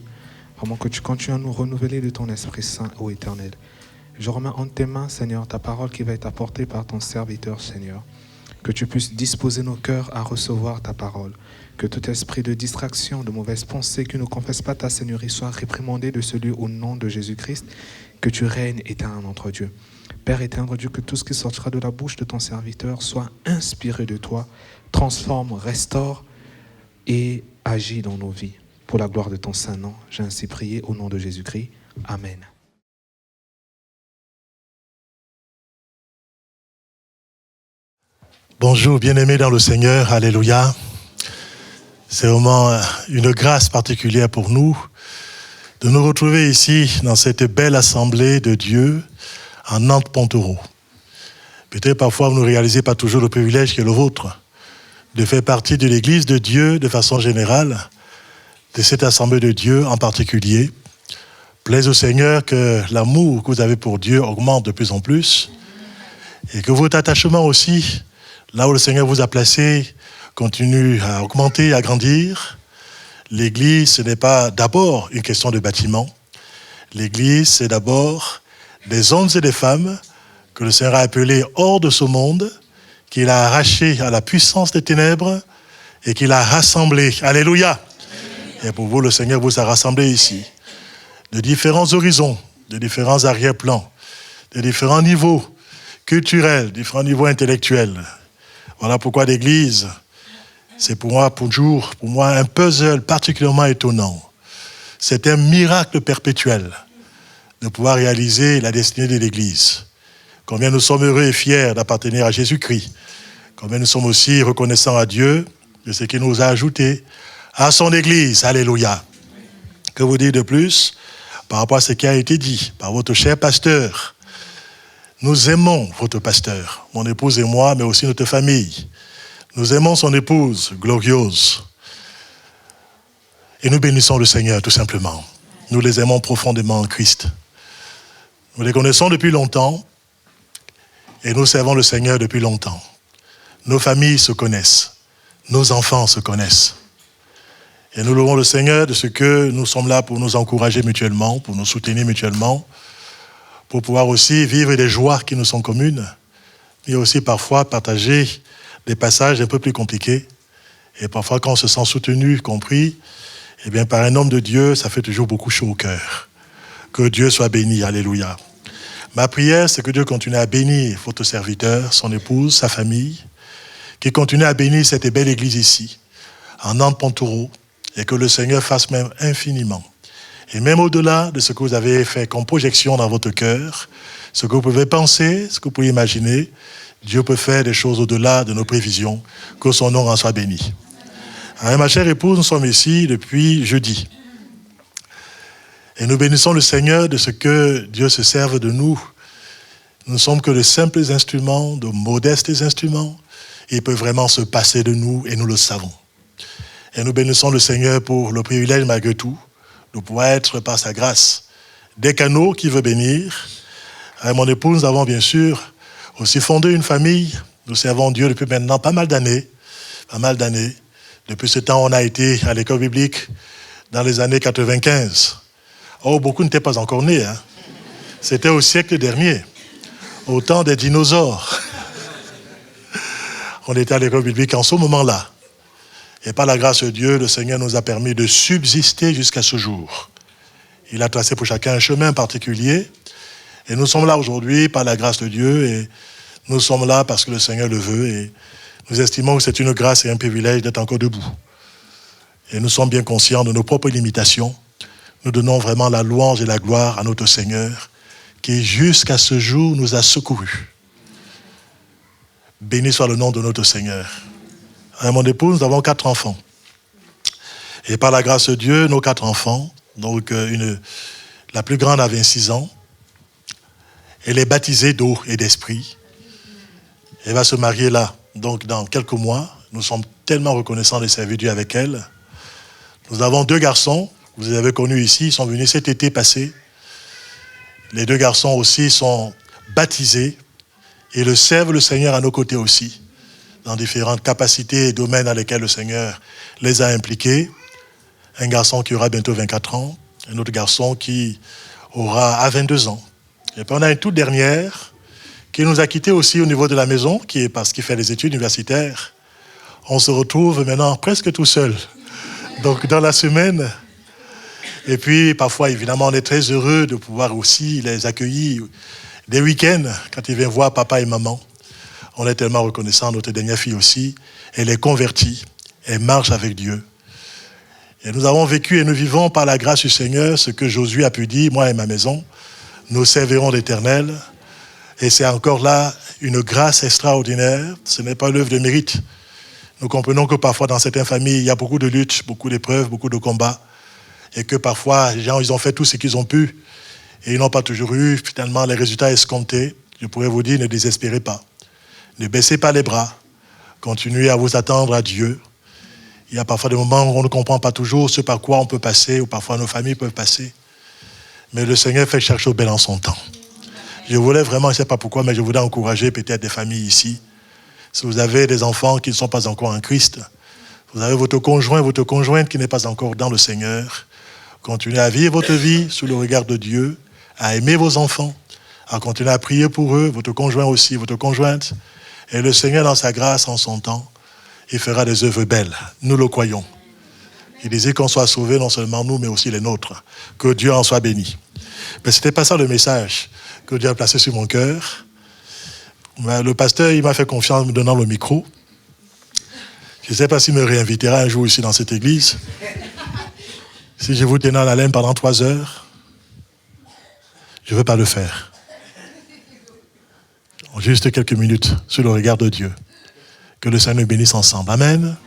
Vraiment que tu continues à nous renouveler de ton Esprit Saint, ô Éternel. Je remets en tes mains, Seigneur, ta parole qui va être apportée par ton serviteur, Seigneur. Que tu puisses disposer nos cœurs à recevoir ta parole. Que tout esprit de distraction, de mauvaise pensée qui ne confesse pas ta Seigneurie soit réprimandé de ce lieu au nom de Jésus-Christ. Que tu règnes éternel notre Dieu. Père éternel Dieu, que tout ce qui sortira de la bouche de ton serviteur soit inspiré de toi, transforme, restaure et agit dans nos vies. Pour la gloire de ton saint nom, j'ai ainsi prié au nom de Jésus-Christ. Amen. Bonjour, bien-aimés dans le Seigneur, alléluia. C'est vraiment une grâce particulière pour nous de nous retrouver ici dans cette belle assemblée de Dieu en Nantes-Pontereau. Peut-être parfois vous ne réalisez pas toujours le privilège qui est le vôtre de faire partie de l'Église de Dieu de façon générale, de cette assemblée de Dieu en particulier. Plaise au Seigneur que l'amour que vous avez pour Dieu augmente de plus en plus et que votre attachement aussi, là où le Seigneur vous a placé, continue à augmenter, à grandir. L'Église, ce n'est pas d'abord une question de bâtiment. L'Église, c'est d'abord des hommes et des femmes que le Seigneur a appelés hors de ce monde, qu'il a arrachés à la puissance des ténèbres et qu'il a rassemblés. Alléluia! Et pour vous, le Seigneur vous a rassemblés ici, de différents horizons, de différents arrière-plans, de différents niveaux culturels, différents niveaux intellectuels. Voilà pourquoi l'Église, c'est pour moi un puzzle particulièrement étonnant. C'est un miracle perpétuel de pouvoir réaliser la destinée de l'Église. Combien nous sommes heureux et fiers d'appartenir à Jésus-Christ. Combien nous sommes aussi reconnaissants à Dieu de ce qu'il nous a ajouté à son Église. Alléluia. Que vous dire de plus par rapport à ce qui a été dit par votre cher pasteur? Nous aimons votre pasteur, mon épouse et moi, mais aussi notre famille. Nous aimons son épouse glorieuse. Et nous bénissons le Seigneur, tout simplement. Nous les aimons profondément en Christ. Nous les connaissons depuis longtemps et nous servons le Seigneur depuis longtemps. Nos familles se connaissent. Nos enfants se connaissent. Et nous louons le Seigneur de ce que nous sommes là pour nous encourager mutuellement, pour nous soutenir mutuellement, pour pouvoir aussi vivre des joies qui nous sont communes, mais aussi parfois partager des passages un peu plus compliqués. Et parfois, quand on se sent soutenu, compris, eh bien, par un homme de Dieu, ça fait toujours beaucoup chaud au cœur. Que Dieu soit béni, alléluia. Ma prière, c'est que Dieu continue à bénir votre serviteur, son épouse, sa famille, qu'il continue à bénir cette belle église ici, en Nantes-Pontereau, et que le Seigneur fasse même infiniment. Et même au-delà de ce que vous avez fait comme projection dans votre cœur, ce que vous pouvez penser, ce que vous pouvez imaginer, Dieu peut faire des choses au-delà de nos prévisions, que son nom en soit béni. Alors, ma chère épouse, nous sommes ici depuis jeudi. Et nous bénissons le Seigneur de ce que Dieu se serve de nous. Nous ne sommes que de simples instruments, de modestes instruments. Il peut vraiment se passer de nous et nous le savons. Et nous bénissons le Seigneur pour le privilège malgré tout de pouvoir être par sa grâce des canaux qu'il veut bénir. Avec mon épouse, nous avons bien sûr aussi fondé une famille. Nous servons Dieu depuis maintenant pas mal d'années. Depuis ce temps, on a été à l'école biblique dans les années 95. Oh, beaucoup n'étaient pas encore nés. C'était au siècle dernier, au temps des dinosaures. On était à l'école biblique en ce moment-là. Et par la grâce de Dieu, le Seigneur nous a permis de subsister jusqu'à ce jour. Il a tracé pour chacun un chemin particulier. Et nous sommes là aujourd'hui par la grâce de Dieu. Et nous sommes là parce que le Seigneur le veut. Et nous estimons que c'est une grâce et un privilège d'être encore debout. Et nous sommes bien conscients de nos propres limitations. Nous donnons vraiment la louange et la gloire à notre Seigneur qui jusqu'à ce jour nous a secourus. Béni soit le nom de notre Seigneur. Avec mon épouse, nous avons 4 enfants. Et par la grâce de Dieu, nos 4 enfants, donc la plus grande a 26 ans, elle est baptisée d'eau et d'esprit. Elle va se marier là, donc dans quelques mois. Nous sommes tellement reconnaissants de servir Dieu avec elle. Nous avons 2 garçons, vous les avez connus ici, ils sont venus cet été passé. Les 2 garçons aussi sont baptisés et le servent le Seigneur à nos côtés aussi, dans différentes capacités et domaines dans lesquels le Seigneur les a impliqués. Un garçon qui aura bientôt 24 ans, un autre garçon qui aura à 22 ans. Et puis on a une toute dernière qui nous a quittés aussi au niveau de la maison, qui est parce qu'il fait des études universitaires. On se retrouve maintenant presque tout seul. Donc dans la semaine. Et puis parfois, évidemment, on est très heureux de pouvoir aussi les accueillir des week-ends quand ils viennent voir papa et maman. On est tellement reconnaissants. Notre dernière fille aussi, elle est convertie. Elle marche avec Dieu. Et nous avons vécu et nous vivons par la grâce du Seigneur ce que Josué a pu dire, moi et ma maison, nous servirons l'Éternel. Et c'est encore là une grâce extraordinaire. Ce n'est pas l'œuvre de mérite. Nous comprenons que parfois dans certaines familles, il y a beaucoup de luttes, beaucoup d'épreuves, beaucoup de combats. Et que parfois, les gens, ils ont fait tout ce qu'ils ont pu. Et ils n'ont pas toujours eu, finalement, les résultats escomptés. Je pourrais vous dire, ne désespérez pas. Ne baissez pas les bras. Continuez à vous attendre à Dieu. Il y a parfois des moments où on ne comprend pas toujours ce par quoi on peut passer, ou parfois nos familles peuvent passer. Mais le Seigneur fait chaque chose belle en son temps. Je voulais vraiment, je ne sais pas pourquoi, mais je voulais encourager peut-être des familles ici. Si vous avez des enfants qui ne sont pas encore en Christ, vous avez votre conjoint, votre conjointe qui n'est pas encore dans le Seigneur, continuez à vivre votre vie sous le regard de Dieu, à aimer vos enfants, à continuer à prier pour eux, votre conjoint aussi, votre conjointe. Et le Seigneur, dans sa grâce, en son temps, il fera des œuvres belles. Nous le croyons. Il désire qu'on soit sauvés, non seulement nous, mais aussi les nôtres. Que Dieu en soit béni. Mais ce n'était pas ça le message que Dieu a placé sur mon cœur. Le pasteur, il m'a fait confiance en me donnant le micro. Je ne sais pas s'il me réinvitera un jour ici dans cette église. Si je vous tenais en haleine pendant 3 heures, je ne veux pas le faire. Juste quelques minutes sur le regard de Dieu. Que le Seigneur nous bénisse ensemble. Amen.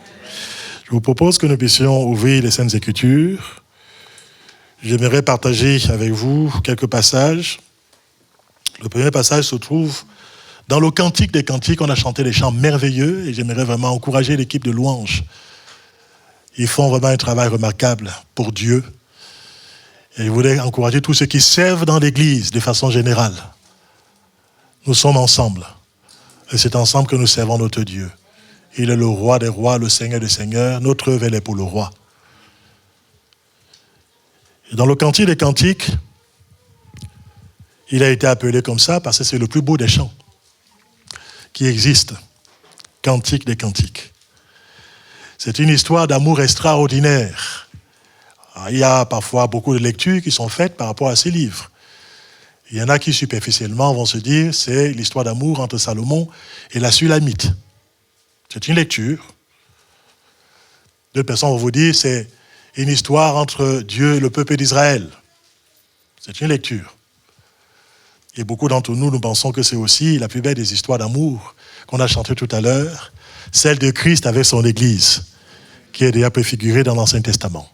Je vous propose que nous puissions ouvrir les Saintes Écritures. J'aimerais partager avec vous quelques passages. Le premier passage se trouve dans le Cantique des Cantiques. On a chanté des chants merveilleux et j'aimerais vraiment encourager l'équipe de louanges. Ils font vraiment un travail remarquable pour Dieu. Et je voulais encourager tous ceux qui servent dans l'Église de façon générale. Nous sommes ensemble. Et c'est ensemble que nous servons notre Dieu. Il est le roi des rois, le Seigneur des seigneurs. Notre œuvre, elle est pour le roi. Et dans le Cantique des Cantiques, il a été appelé comme ça parce que c'est le plus beau des chants qui existent. Cantique des Cantiques. C'est une histoire d'amour extraordinaire. Alors, il y a parfois beaucoup de lectures qui sont faites par rapport à ces livres. Il y en a qui superficiellement vont se dire c'est l'histoire d'amour entre Salomon et la Sulamite. C'est une lecture. D'autres personnes vont vous dire c'est une histoire entre Dieu et le peuple d'Israël. C'est une lecture. Et beaucoup d'entre nous, nous pensons que c'est aussi la plus belle des histoires d'amour qu'on a chantées tout à l'heure, celle de Christ avec son Église, qui est déjà préfigurée dans l'Ancien Testament.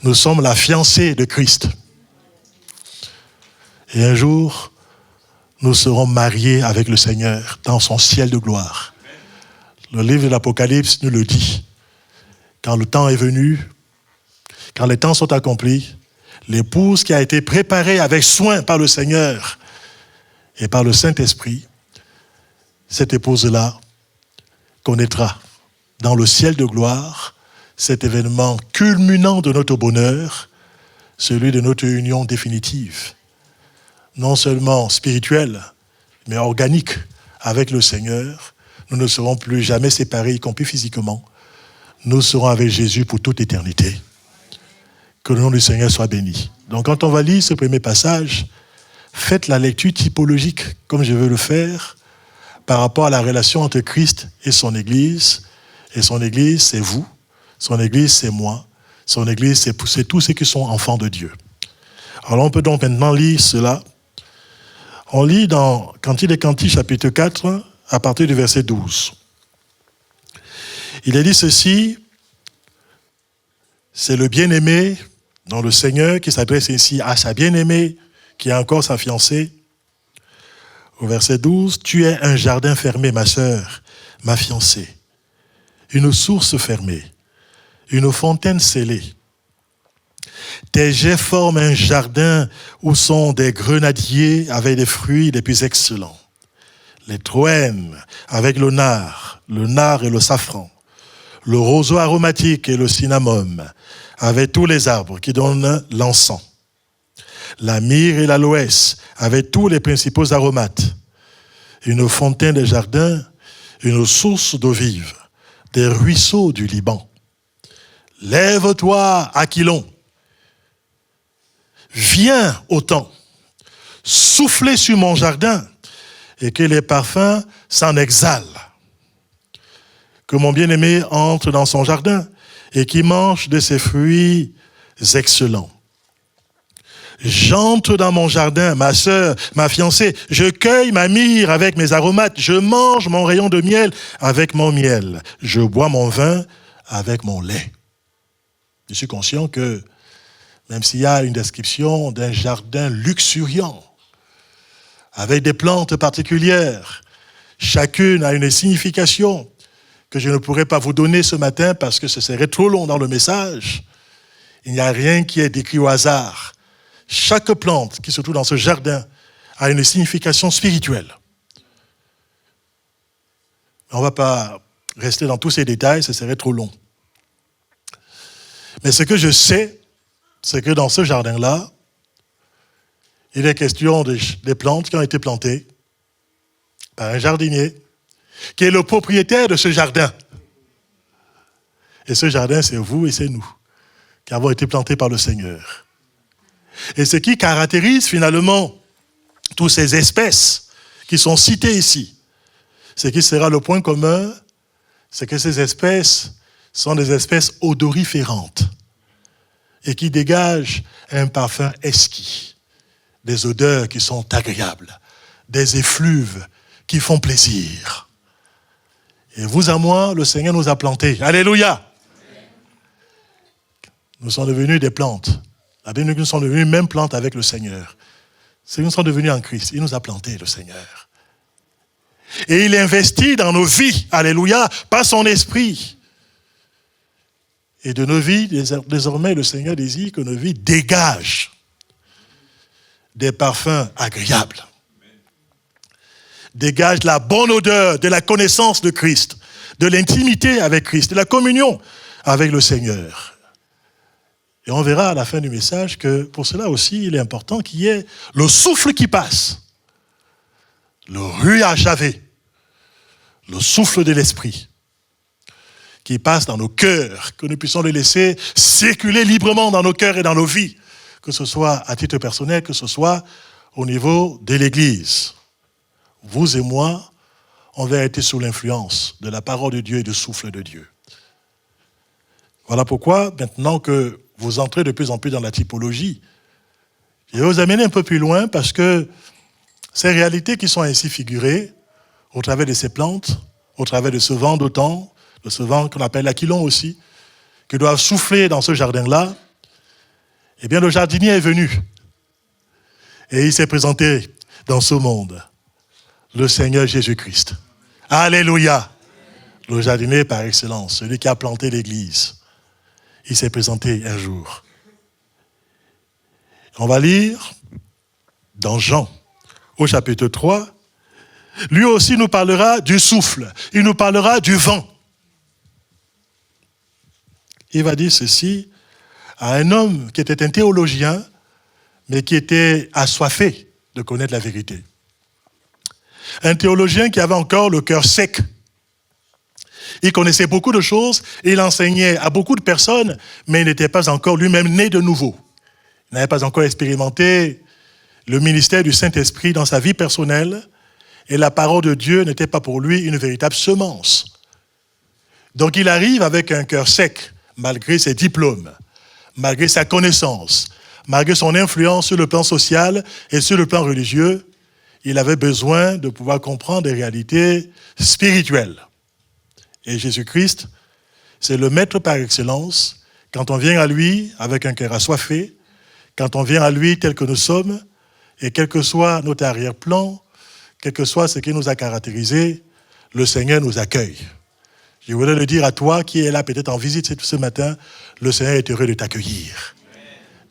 Nous sommes la fiancée de Christ. Et un jour, nous serons mariés avec le Seigneur dans son ciel de gloire. Le livre de l'Apocalypse nous le dit. Quand le temps est venu, quand les temps sont accomplis, l'épouse qui a été préparée avec soin par le Seigneur et par le Saint-Esprit, cette épouse-là connaîtra dans le ciel de gloire cet événement culminant de notre bonheur, celui de notre union définitive. Non seulement spirituelle, mais organique avec le Seigneur. Nous ne serons plus jamais séparés, y compris physiquement. Nous serons avec Jésus pour toute éternité. Que le nom du Seigneur soit béni. Donc quand on va lire ce premier passage, faites la lecture typologique, comme je veux le faire, par rapport à la relation entre Christ et son Église. Et son Église, c'est vous. Son Église, c'est moi. Son Église, c'est tous ceux qui sont enfants de Dieu. Alors on peut donc maintenant lire cela. On lit dans Cantique des Cantiques, chapitre 4, à partir du verset 12. Il est dit ceci, c'est le bien-aimé dans le Seigneur qui s'adresse ici à sa bien-aimée, qui est encore sa fiancée. Au verset 12, « Tu es un jardin fermé, ma sœur, ma fiancée, une source fermée, une fontaine scellée. Tes jets forment un jardin où sont des grenadiers avec des fruits les plus excellents. Les troènes avec le nard et le safran, le roseau aromatique et le cinnamome, avec tous les arbres qui donnent l'encens. la myrrhe et l'aloès, avec tous les principaux aromates. Une fontaine des jardins, une source d'eau vive, des ruisseaux du Liban. Lève-toi, Aquilon. Viens au temps, soufflez sur mon jardin et que les parfums s'en exhalent. Que mon bien-aimé entre dans son jardin et qu'il mange de ses fruits excellents. J'entre dans mon jardin, ma sœur, ma fiancée, je cueille ma myrrhe avec mes aromates, je mange mon rayon de miel avec mon miel, je bois mon vin avec mon lait. Je suis conscient que même s'il y a une description d'un jardin luxuriant, avec des plantes particulières, chacune a une signification que je ne pourrais pas vous donner ce matin parce que ce serait trop long dans le message. Il n'y a rien qui est décrit au hasard. Chaque plante qui se trouve dans ce jardin a une signification spirituelle. On ne va pas rester dans tous ces détails, ce serait trop long. Mais ce que je sais, c'est que dans ce jardin-là, il est question des plantes qui ont été plantées par un jardinier qui est le propriétaire de ce jardin. Et ce jardin, c'est vous et c'est nous qui avons été plantés par le Seigneur. Et ce qui caractérise finalement toutes ces espèces qui sont citées ici, ce qui sera le point commun, c'est que ces espèces sont des espèces odoriférantes et qui dégagent un parfum exquis, des odeurs qui sont agréables, des effluves qui font plaisir. Et vous à moi, le Seigneur nous a plantés. Alléluia! Nous sommes devenus des plantes. La Bible dit que nous sommes devenus même plantes avec le Seigneur. C'est que nous sommes devenus en Christ. Il nous a plantés, le Seigneur. Et il investit dans nos vies, alléluia, par son esprit. Et de nos vies, désormais, le Seigneur désire que nos vies dégagent des parfums agréables. Dégagent la bonne odeur de la connaissance de Christ, de l'intimité avec Christ, de la communion avec le Seigneur. Et on verra à la fin du message que pour cela aussi, il est important qu'il y ait le souffle qui passe, le ruach javé, le souffle de l'esprit qui passe dans nos cœurs, que nous puissions le laisser circuler librement dans nos cœurs et dans nos vies, que ce soit à titre personnel, que ce soit au niveau de l'Église. Vous et moi, on va être sous l'influence de la parole de Dieu et du souffle de Dieu. Voilà pourquoi, maintenant que vous entrez de plus en plus dans la typologie, je vais vous amener un peu plus loin parce que ces réalités qui sont ainsi figurées au travers de ces plantes, au travers de ce vent d'automne, de ce vent qu'on appelle l'aquilon aussi, qui doivent souffler dans ce jardin-là, eh bien le jardinier est venu et il s'est présenté dans ce monde, le Seigneur Jésus-Christ. Alléluia! Le jardinier par excellence, celui qui a planté l'Église. Il s'est présenté un jour. On va lire dans Jean, au chapitre 3. Lui aussi nous parlera du souffle. Il nous parlera du vent. Il va dire ceci à un homme qui était un théologien, mais qui était assoiffé de connaître la vérité. Un théologien qui avait encore le cœur sec. Il connaissait beaucoup de choses, il enseignait à beaucoup de personnes, mais il n'était pas encore lui-même né de nouveau. Il n'avait pas encore expérimenté le ministère du Saint-Esprit dans sa vie personnelle, et la parole de Dieu n'était pas pour lui une véritable semence. Donc il arrive avec un cœur sec, malgré ses diplômes, malgré sa connaissance, malgré son influence sur le plan social et sur le plan religieux. Il avait besoin de pouvoir comprendre des réalités spirituelles. Et Jésus-Christ, c'est le maître par excellence. Quand on vient à lui avec un cœur assoiffé, quand on vient à lui tel que nous sommes, et quel que soit notre arrière-plan, quel que soit ce qui nous a caractérisés, le Seigneur nous accueille. Je voudrais le dire à toi qui es là peut-être en visite ce matin, le Seigneur est heureux de t'accueillir,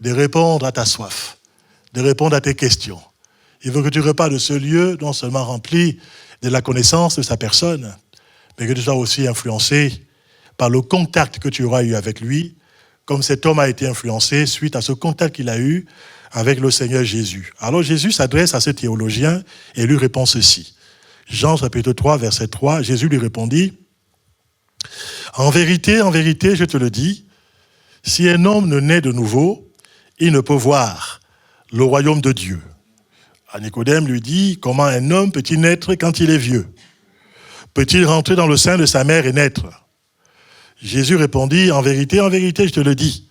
de répondre à ta soif, de répondre à tes questions. Il veut que tu repars de ce lieu non seulement rempli de la connaissance de sa personne, mais que tu sois aussi influencé par le contact que tu auras eu avec lui, comme cet homme a été influencé suite à ce contact qu'il a eu avec le Seigneur Jésus. Alors Jésus s'adresse à ce théologien et lui répond ceci. Jean chapitre 3, verset 3, Jésus lui répondit, « En vérité, je te le dis, si un homme ne naît de nouveau, il ne peut voir le royaume de Dieu. » Nicodème lui dit, « Comment un homme peut-il naître quand il est vieux? Peut-il rentrer dans le sein de sa mère et naître ?» Jésus répondit, « En vérité, je te le dis,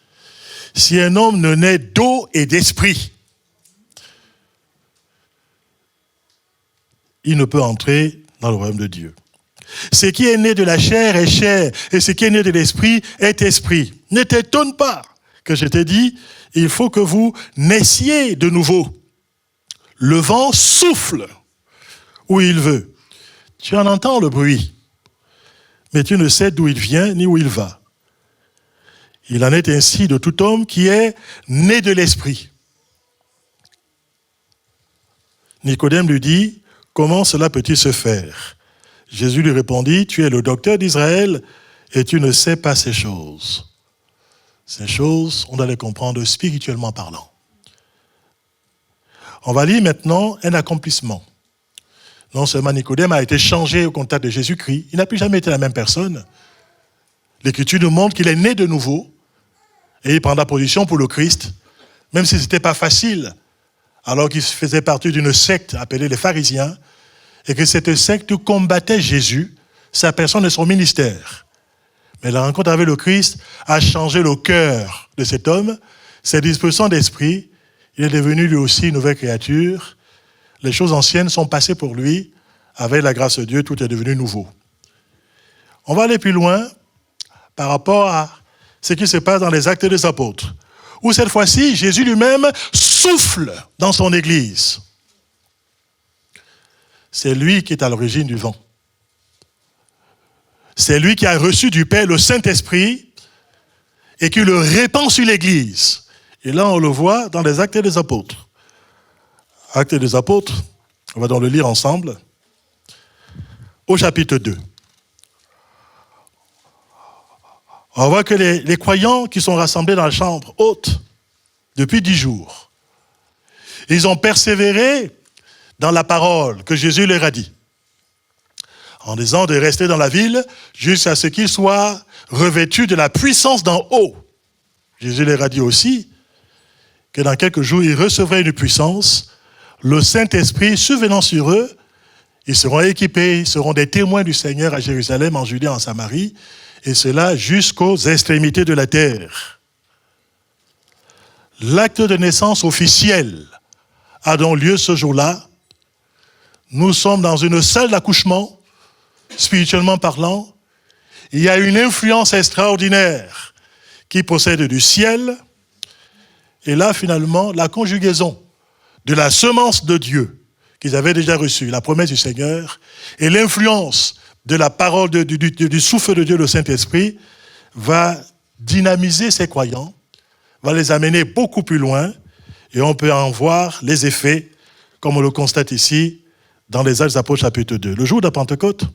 si un homme ne naît d'eau et d'esprit, il ne peut entrer dans le royaume de Dieu. Ce qui est né de la chair est chair, et ce qui est né de l'esprit est esprit. Ne t'étonne pas que je t'ai dit, il faut que vous naissiez de nouveau. Le vent souffle où il veut. Tu en entends le bruit, mais tu ne sais d'où il vient ni où il va. Il en est ainsi de tout homme qui est né de l'esprit. » Nicodème lui dit, « Comment cela peut-il se faire ?» Jésus lui répondit, « Tu es le docteur d'Israël et tu ne sais pas ces choses. » Ces choses, on doit les comprendre spirituellement parlant. On va lire maintenant un accomplissement. Non seulement Nicodème a été changé au contact de Jésus-Christ, il n'a plus jamais été la même personne. L'Écriture nous montre qu'il est né de nouveau et il prendra position pour le Christ, même si ce n'était pas facile, alors qu'il faisait partie d'une secte appelée les pharisiens, et que cette secte combattait Jésus, sa personne et son ministère. Mais la rencontre avec le Christ a changé le cœur de cet homme, ses dispositions d'esprit, il est devenu lui aussi une nouvelle créature. Les choses anciennes sont passées pour lui, avec la grâce de Dieu, tout est devenu nouveau. On va aller plus loin par rapport à ce qui se passe dans les Actes des Apôtres, où cette fois-ci, Jésus lui-même souffle dans son Église. C'est lui qui est à l'origine du vent. C'est lui qui a reçu du Père le Saint-Esprit et qui le répand sur l'Église. Et là, on le voit dans les Actes des Apôtres. Actes des Apôtres, on va donc le lire ensemble, au chapitre 2. On voit que les croyants qui sont rassemblés dans la chambre haute depuis 10 jours, ils ont persévéré dans la parole que Jésus leur a dit, en disant de rester dans la ville jusqu'à ce qu'ils soient revêtus de la puissance d'en haut. Jésus leur a dit aussi que dans quelques jours, ils recevraient une puissance, le Saint-Esprit survenant sur eux, ils seront équipés, ils seront des témoins du Seigneur à Jérusalem, en Judée, en Samarie, et cela jusqu'aux extrémités de la terre. L'acte de naissance officiel a donc lieu ce jour-là. Nous sommes dans une salle d'accouchement, spirituellement parlant. Il y a une influence extraordinaire qui procède du ciel. Et là, finalement, la conjugaison de la semence de Dieu qu'ils avaient déjà reçue, la promesse du Seigneur, et l'influence de la parole du souffle de Dieu, le Saint-Esprit, va dynamiser ces croyants, va les amener beaucoup plus loin, et on peut en voir les effets, comme on le constate ici, dans les Actes des Apôtres chapitre 2. Le jour de la Pentecôte,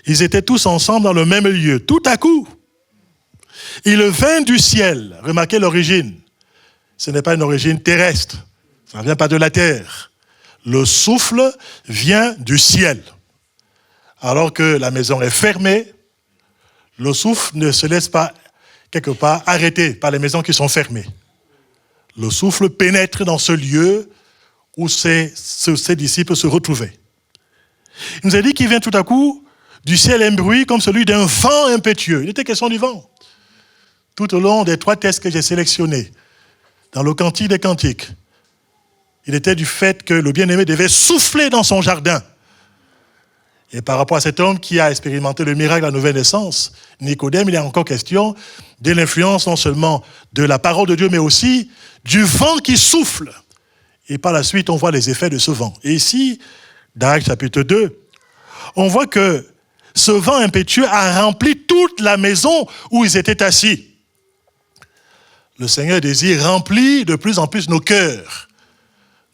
ils étaient tous ensemble dans le même lieu. Tout à coup, il vint du ciel. Remarquez l'origine. Ce n'est pas une origine terrestre. Ça ne vient pas de la terre. Le souffle vient du ciel. Alors que la maison est fermée, le souffle ne se laisse pas, quelque part, arrêter par les maisons qui sont fermées. Le souffle pénètre dans ce lieu où ses disciples se retrouvaient. Il nous a dit qu'il vient tout à coup du ciel un bruit comme celui d'un vent impétueux. Il était question du vent. Tout au long des 3 textes que j'ai sélectionnés, dans le Cantique des Cantiques, il était du fait que le bien-aimé devait souffler dans son jardin. Et par rapport à cet homme qui a expérimenté le miracle de la nouvelle naissance, Nicodème, il est encore question de l'influence non seulement de la parole de Dieu, mais aussi du vent qui souffle. Et par la suite, on voit les effets de ce vent. Et ici, dans Actes chapitre 2, on voit que ce vent impétueux a rempli toute la maison où ils étaient assis. Le Seigneur désire remplir de plus en plus nos cœurs.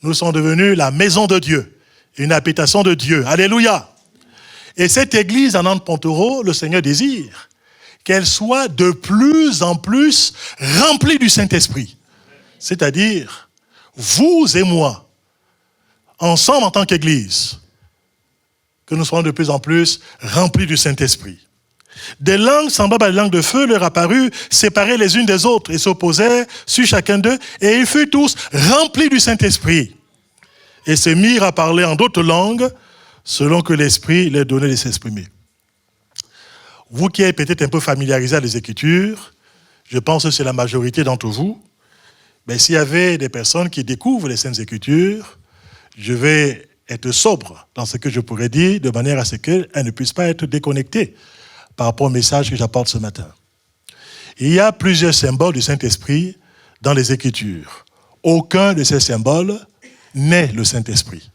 Nous sommes devenus la maison de Dieu, une habitation de Dieu. Alléluia! Et cette église à Nantes-Ponteureau, le Seigneur désire qu'elle soit de plus en plus remplie du Saint-Esprit. C'est-à-dire, vous et moi, ensemble en tant qu'Église, que nous soyons de plus en plus remplis du Saint-Esprit. Des langues semblables à des langues de feu leur apparurent, séparées les unes des autres, et s'opposaient sur chacun d'eux, et ils furent tous remplis du Saint-Esprit, et se mirent à parler en d'autres langues, selon que l'Esprit leur donnait de s'exprimer. Vous qui êtes peut-être un peu familiarisés à les Écritures, je pense que c'est la majorité d'entre vous, mais s'il y avait des personnes qui découvrent les Saintes Écritures, je vais être sobre dans ce que je pourrais dire, de manière à ce qu'elles ne puissent pas être déconnectées par rapport au message que j'apporte ce matin. Il y a plusieurs symboles du Saint-Esprit dans les Écritures. Aucun de ces symboles n'est le Saint-Esprit,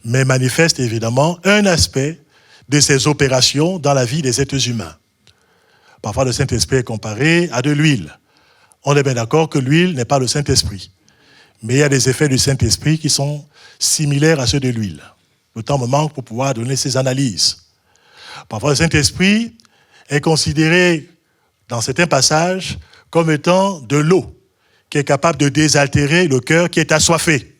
mais manifeste évidemment un aspect de ces opérations dans la vie des êtres humains. Parfois, le Saint-Esprit est comparé à de l'huile. On est bien d'accord que l'huile n'est pas le Saint-Esprit, mais il y a des effets du Saint-Esprit qui sont similaires à ceux de l'huile. Le temps me manque pour pouvoir donner ces analyses. Parfois, le Saint-Esprit est considéré, dans certains passages, comme étant de l'eau, qui est capable de désaltérer le cœur qui est assoiffé.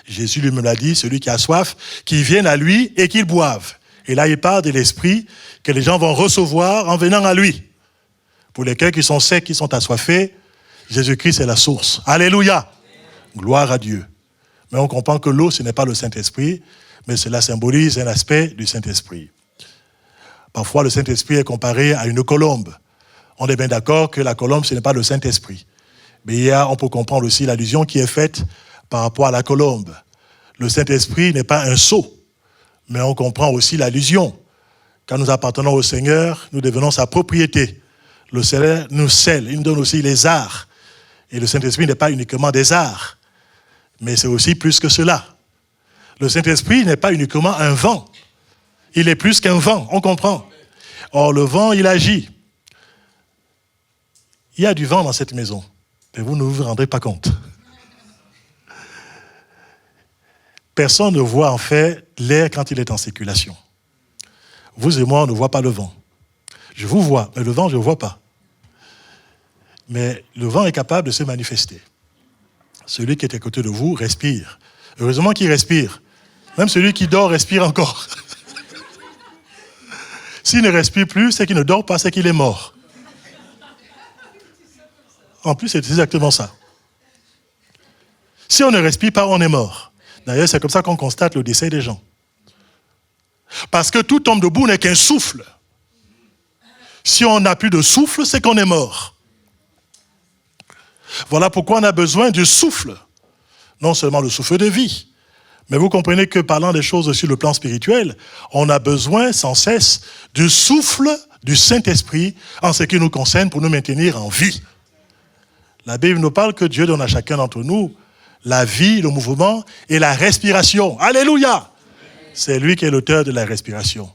Jésus lui-même l'a dit, celui qui a soif, qu'il vienne à lui et qu'il boive. Et là, il parle de l'Esprit que les gens vont recevoir en venant à lui. Pour les cœurs qui sont secs, qui sont assoiffés, Jésus-Christ est la source. Alléluia! Gloire à Dieu. Mais on comprend que l'eau, ce n'est pas le Saint-Esprit, mais cela symbolise un aspect du Saint-Esprit. Parfois, le Saint-Esprit est comparé à une colombe. On est bien d'accord que la colombe, ce n'est pas le Saint-Esprit. Mais on peut comprendre aussi l'allusion qui est faite par rapport à la colombe. Le Saint-Esprit n'est pas un sceau, mais on comprend aussi l'allusion. Quand nous appartenons au Seigneur, nous devenons sa propriété. Le Seigneur nous scelle, il nous donne aussi les arts. Et le Saint-Esprit n'est pas uniquement des arts, mais c'est aussi plus que cela. Le Saint-Esprit n'est pas uniquement un vent. Il est plus qu'un vent, on comprend. Or, le vent, il agit. Il y a du vent dans cette maison, mais vous ne vous rendrez pas compte. Personne ne voit en fait l'air quand il est en circulation. Vous et moi, on ne voit pas le vent. Je vous vois, mais le vent, je ne vois pas. Mais le vent est capable de se manifester. Celui qui est à côté de vous respire. Heureusement qu'il respire. Même celui qui dort respire encore. S'il ne respire plus, c'est qu'il ne dort pas, c'est qu'il est mort. En plus, c'est exactement ça. Si on ne respire pas, on est mort. D'ailleurs, c'est comme ça qu'on constate le décès des gens. Parce que tout homme debout n'est qu'un souffle. Si on n'a plus de souffle, c'est qu'on est mort. Voilà pourquoi on a besoin du souffle. Non seulement le souffle de vie, mais vous comprenez que parlant des choses sur le plan spirituel, on a besoin sans cesse du souffle du Saint-Esprit en ce qui nous concerne pour nous maintenir en vie. La Bible nous parle que Dieu donne à chacun d'entre nous la vie, le mouvement et la respiration. Alléluia! C'est lui qui est l'auteur de la respiration.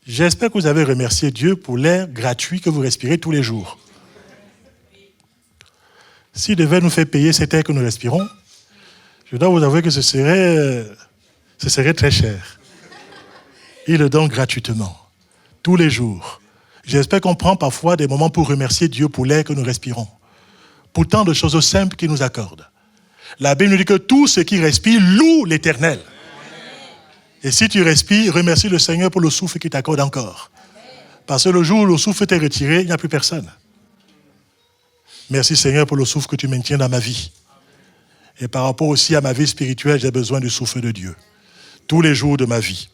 J'espère que vous avez remercié Dieu pour l'air gratuit que vous respirez tous les jours. S'il devait nous faire payer cet air que nous respirons, je dois vous avouer que ce serait très cher. Il le donne gratuitement, tous les jours. J'espère qu'on prend parfois des moments pour remercier Dieu pour l'air que nous respirons, pour tant de choses simples qu'il nous accorde. La Bible nous dit que tout ce qui respire loue l'Éternel. Et si tu respires, remercie le Seigneur pour le souffle qu'il t'accorde encore. Parce que le jour où le souffle t'est retiré, il n'y a plus personne. Merci Seigneur pour le souffle que tu maintiens dans ma vie. Et par rapport aussi à ma vie spirituelle, j'ai besoin du souffle de Dieu. Tous les jours de ma vie.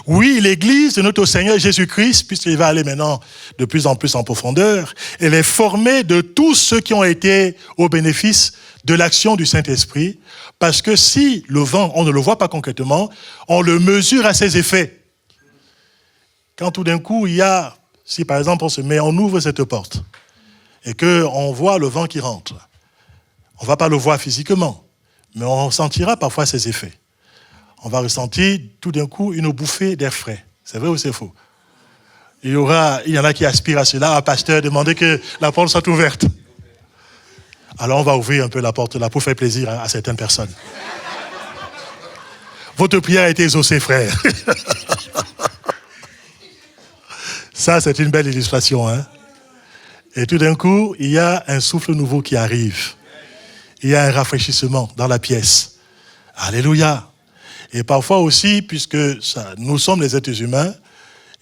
Oui, l'Église de notre Seigneur Jésus-Christ, puisqu'il va aller maintenant de plus en plus en profondeur, elle est formée de tous ceux qui ont été au bénéfice de l'action du Saint-Esprit, parce que si le vent, on ne le voit pas concrètement, on le mesure à ses effets. Quand tout d'un coup, si par exemple on ouvre cette porte, et qu'on voit le vent qui rentre, on ne va pas le voir physiquement, mais on sentira parfois ses effets. On va ressentir tout d'un coup une bouffée d'air frais. C'est vrai ou c'est faux? Il y en a qui aspirent à cela. Un pasteur demandait que la porte soit ouverte. Alors on va ouvrir un peu la porte là pour faire plaisir à certaines personnes. Votre prière a été exaucée, frère. Ça, c'est une belle illustration, hein? Et tout d'un coup, il y a un souffle nouveau qui arrive. il y a un rafraîchissement dans la pièce. Alléluia. Et parfois aussi, puisque nous sommes les êtres humains,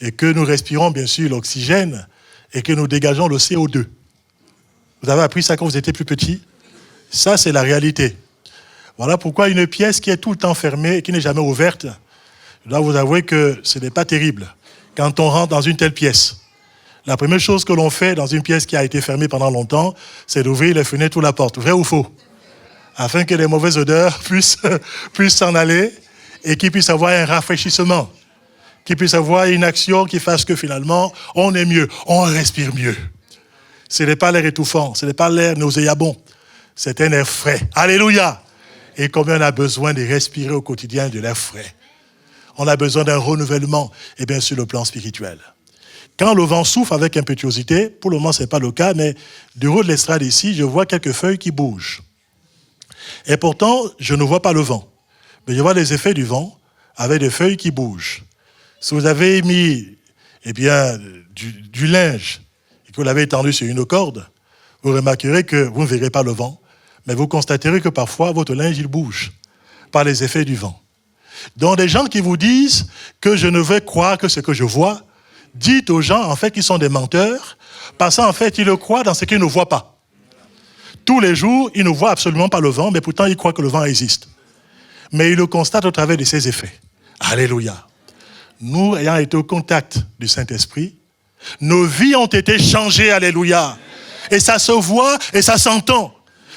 et que nous respirons bien sûr l'oxygène, et que nous dégageons le CO2. Vous avez appris ça quand vous étiez plus petit? Ça, c'est la réalité. Voilà pourquoi une pièce qui est tout le temps fermée et qui n'est jamais ouverte, je dois vous avouer que ce n'est pas terrible. Quand on rentre dans une telle pièce, la première chose que l'on fait dans une pièce qui a été fermée pendant longtemps, c'est d'ouvrir les fenêtres ou la porte. Vrai ou faux? Afin que les mauvaises odeurs puissent s'en aller et qu'il puisse avoir un rafraîchissement, qu'il puisse avoir une action qui fasse que finalement, on est mieux, on respire mieux. Ce n'est pas l'air étouffant, ce n'est pas l'air nauséabond, c'est un air frais. Alléluia! Et combien on a besoin de respirer au quotidien de l'air frais. On a besoin d'un renouvellement, et bien sûr le plan spirituel. Quand le vent souffle avec impétuosité, pour le moment ce n'est pas le cas, mais du haut de l'estrade ici, je vois quelques feuilles qui bougent. Et pourtant, je ne vois pas le vent. Mais je vois les effets du vent avec des feuilles qui bougent. Si vous avez mis du linge et que vous l'avez étendu sur une corde, vous remarquerez que vous ne verrez pas le vent, mais vous constaterez que parfois votre linge il bouge par les effets du vent. Donc des gens qui vous disent que je ne veux croire que ce que je vois, dites aux gens en fait qu'ils sont des menteurs, parce qu'en fait ils le croient dans ce qu'ils ne voient pas. Tous les jours, ils ne voient absolument pas le vent, mais pourtant ils croient que le vent existe. Mais ils le constatent au travers de ses effets. Alléluia. Nous, ayant été au contact du Saint-Esprit, nos vies ont été changées, alléluia. Et ça se voit et ça s'entend.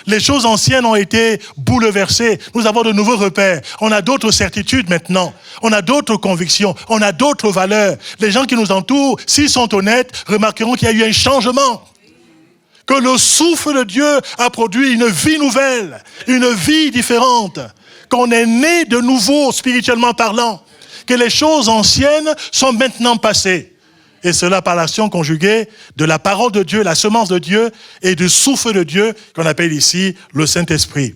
Les choses anciennes ont été bouleversées. Nous avons de nouveaux repères. On a d'autres certitudes maintenant. On a d'autres convictions. On a d'autres valeurs. Les gens qui nous entourent, s'ils sont honnêtes, remarqueront qu'il y a eu un changement. Que le souffle de Dieu a produit une vie nouvelle, une vie différente. Qu'on est né de nouveau, spirituellement parlant. Que les choses anciennes sont maintenant passées. Et cela par l'action conjuguée de la parole de Dieu, la semence de Dieu et du souffle de Dieu qu'on appelle ici le Saint-Esprit.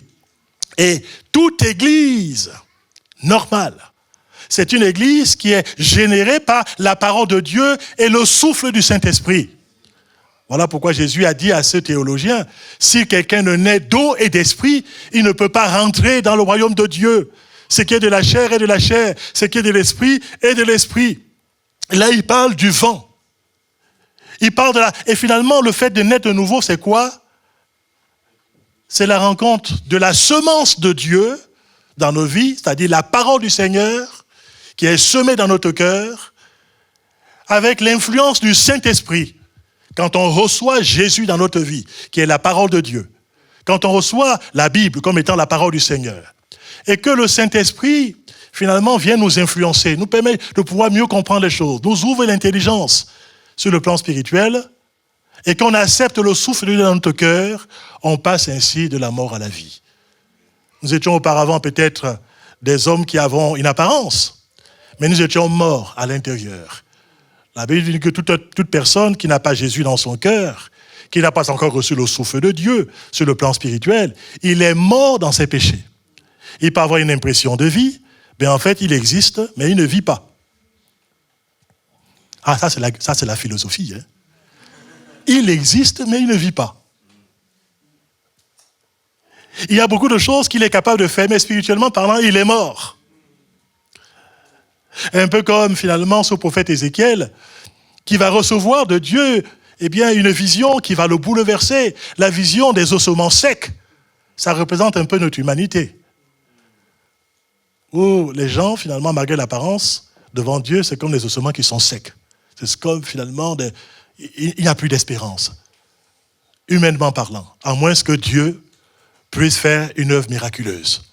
Et toute église normale, c'est une église qui est générée par la parole de Dieu et le souffle du Saint-Esprit. Voilà pourquoi Jésus a dit à ce théologien, si quelqu'un ne naît d'eau et d'esprit, il ne peut pas rentrer dans le royaume de Dieu. Ce qui est de la chair est de la chair, ce qui est de l'esprit est de l'esprit. Là, il parle du vent. Il parle de Et finalement, le fait de naître de nouveau, c'est quoi? C'est la rencontre de la semence de Dieu dans nos vies, c'est-à-dire la parole du Seigneur qui est semée dans notre cœur, avec l'influence du Saint-Esprit. Quand on reçoit Jésus dans notre vie, qui est la parole de Dieu. Quand on reçoit la Bible comme étant la parole du Seigneur. Et que le Saint-Esprit, finalement, vient nous influencer, nous permet de pouvoir mieux comprendre les choses, nous ouvre l'intelligence sur le plan spirituel, et qu'on accepte le souffle de Dieu dans notre cœur, on passe ainsi de la mort à la vie. Nous étions auparavant peut-être des hommes qui avaient une apparence, mais nous étions morts à l'intérieur. La Bible dit que toute personne qui n'a pas Jésus dans son cœur, qui n'a pas encore reçu le souffle de Dieu sur le plan spirituel, il est mort dans ses péchés. Il peut avoir une impression de vie, mais en fait, il existe, mais il ne vit pas. Ah, ça, c'est la philosophie. Hein. Il existe, mais il ne vit pas. Il y a beaucoup de choses qu'il est capable de faire, mais spirituellement parlant, il est mort. Un peu comme, finalement, ce prophète Ézéchiel, qui va recevoir de Dieu une vision qui va le bouleverser, la vision des ossements secs. Ça représente un peu notre humanité. Où les gens, finalement, malgré l'apparence, devant Dieu, c'est comme les ossements qui sont secs. C'est comme, finalement, il n'y a plus d'espérance, humainement parlant, à moins que Dieu puisse faire une œuvre miraculeuse.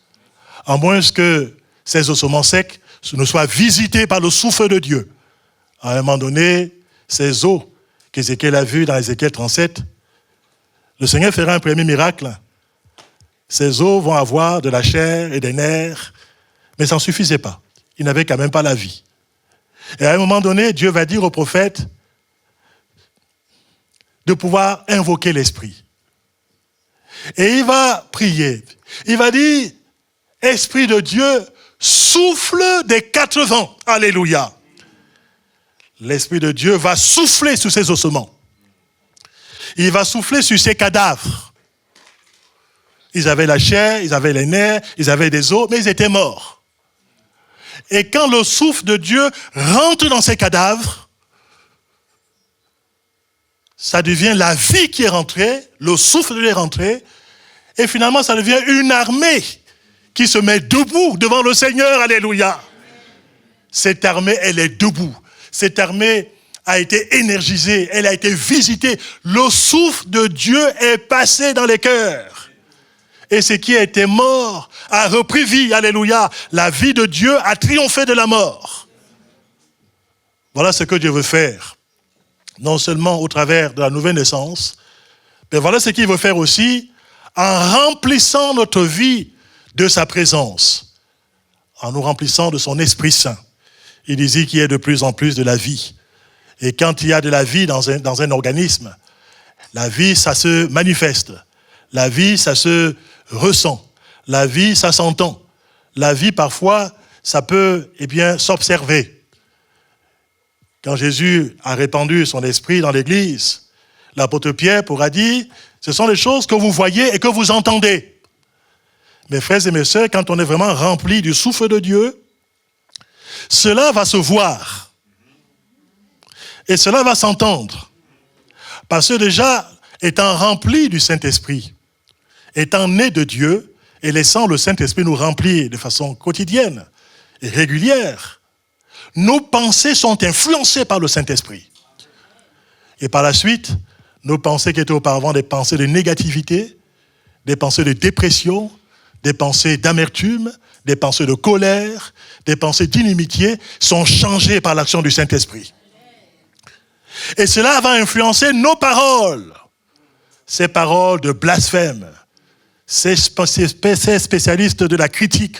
À moins que ces ossements secs ne soient visités par le souffle de Dieu. À un moment donné, ces os qu'Ézéchiel a vus dans Ézéchiel 37, le Seigneur fera un premier miracle. Ces os vont avoir de la chair et des nerfs, mais ça ne suffisait pas. Ils n'avaient quand même pas la vie. Et à un moment donné, Dieu va dire au prophète de pouvoir invoquer l'Esprit. Et il va prier. Il va dire, Esprit de Dieu, souffle des 4 vents. Alléluia. L'Esprit de Dieu va souffler sur ces ossements. Il va souffler sur ces cadavres. Ils avaient la chair, ils avaient les nerfs, ils avaient des os, mais ils étaient morts. Et quand le souffle de Dieu rentre dans ces cadavres, ça devient la vie qui est rentrée, le souffle de Dieu est rentré, et finalement ça devient une armée qui se met debout devant le Seigneur, alléluia. Cette armée, elle est debout. Cette armée a été énergisée, elle a été visitée. Le souffle de Dieu est passé dans les cœurs. Et ce qui était mort a repris vie, alléluia. La vie de Dieu a triomphé de la mort. Voilà ce que Dieu veut faire. Non seulement au travers de la nouvelle naissance, mais voilà ce qu'il veut faire aussi en remplissant notre vie de sa présence, en nous remplissant de son Esprit Saint. Il dit qu'il y a de plus en plus de la vie. Et quand il y a de la vie dans un organisme, la vie, ça se manifeste. La vie, ça se ressent. La vie, ça s'entend. La vie, parfois, ça peut s'observer. Quand Jésus a répandu son esprit dans l'église, l'apôtre Pierre pourra dire, ce sont les choses que vous voyez et que vous entendez. Mes frères et mes sœurs, quand on est vraiment rempli du souffle de Dieu, cela va se voir. Et cela va s'entendre. Parce que déjà, étant rempli du Saint-Esprit, étant né de Dieu, et laissant le Saint-Esprit nous remplir de façon quotidienne et régulière, nos pensées sont influencées par le Saint-Esprit. Et par la suite, nos pensées qui étaient auparavant des pensées de négativité, des pensées de dépression, des pensées d'amertume, des pensées de colère, des pensées d'inimitié, sont changées par l'action du Saint-Esprit. Et cela va influencer nos paroles. Ces paroles de blasphème, ces spécialistes de la critique,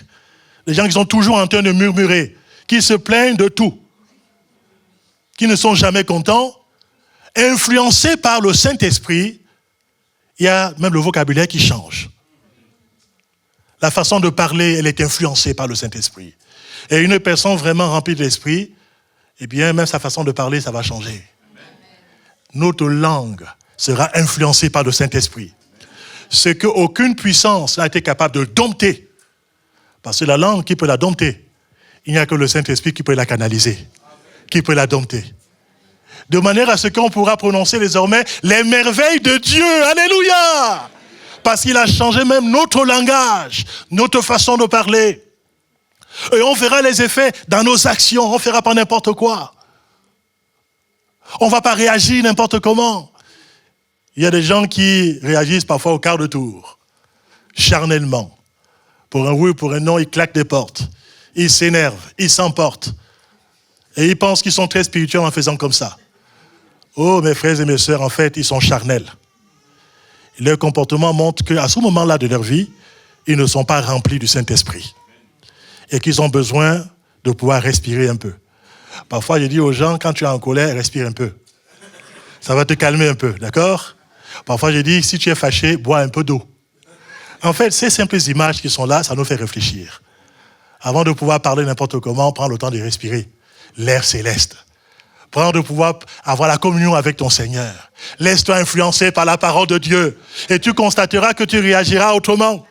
les gens qui sont toujours en train de murmurer, qui se plaignent de tout, qui ne sont jamais contents, influencés par le Saint-Esprit, il y a même le vocabulaire qui change. La façon de parler, elle est influencée par le Saint-Esprit. Et une personne vraiment remplie de l'Esprit, eh bien, même sa façon de parler, ça va changer. Notre langue sera influencée par le Saint-Esprit. Ce qu'aucune puissance n'a été capable de dompter. Parce que la langue, qui peut la dompter? Il n'y a que le Saint-Esprit qui peut la canaliser, qui peut la dompter. De manière à ce qu'on pourra prononcer désormais les merveilles de Dieu. Alléluia! Parce qu'il a changé même notre langage, notre façon de parler. Et on verra les effets dans nos actions. On ne fera pas n'importe quoi. On ne va pas réagir n'importe comment. Il y a des gens qui réagissent parfois au quart de tour, charnellement. Pour un oui ou pour un non, ils claquent des portes. Ils s'énervent, ils s'emportent. Et ils pensent qu'ils sont très spirituels en faisant comme ça. Oh, mes frères et mes sœurs, en fait, ils sont charnels. Leur comportement montre qu'à ce moment-là de leur vie, ils ne sont pas remplis du Saint-Esprit. Et qu'ils ont besoin de pouvoir respirer un peu. Parfois, je dis aux gens, quand tu es en colère, respire un peu. Ça va te calmer un peu, d'accord? Parfois, je dis, si tu es fâché, bois un peu d'eau. En fait, ces simples images qui sont là, ça nous fait réfléchir. Avant de pouvoir parler n'importe comment, prends le temps de respirer. L'air céleste. Prends de pouvoir avoir la communion avec ton Seigneur. Laisse-toi influencer par la parole de Dieu. Et tu constateras que tu réagiras autrement.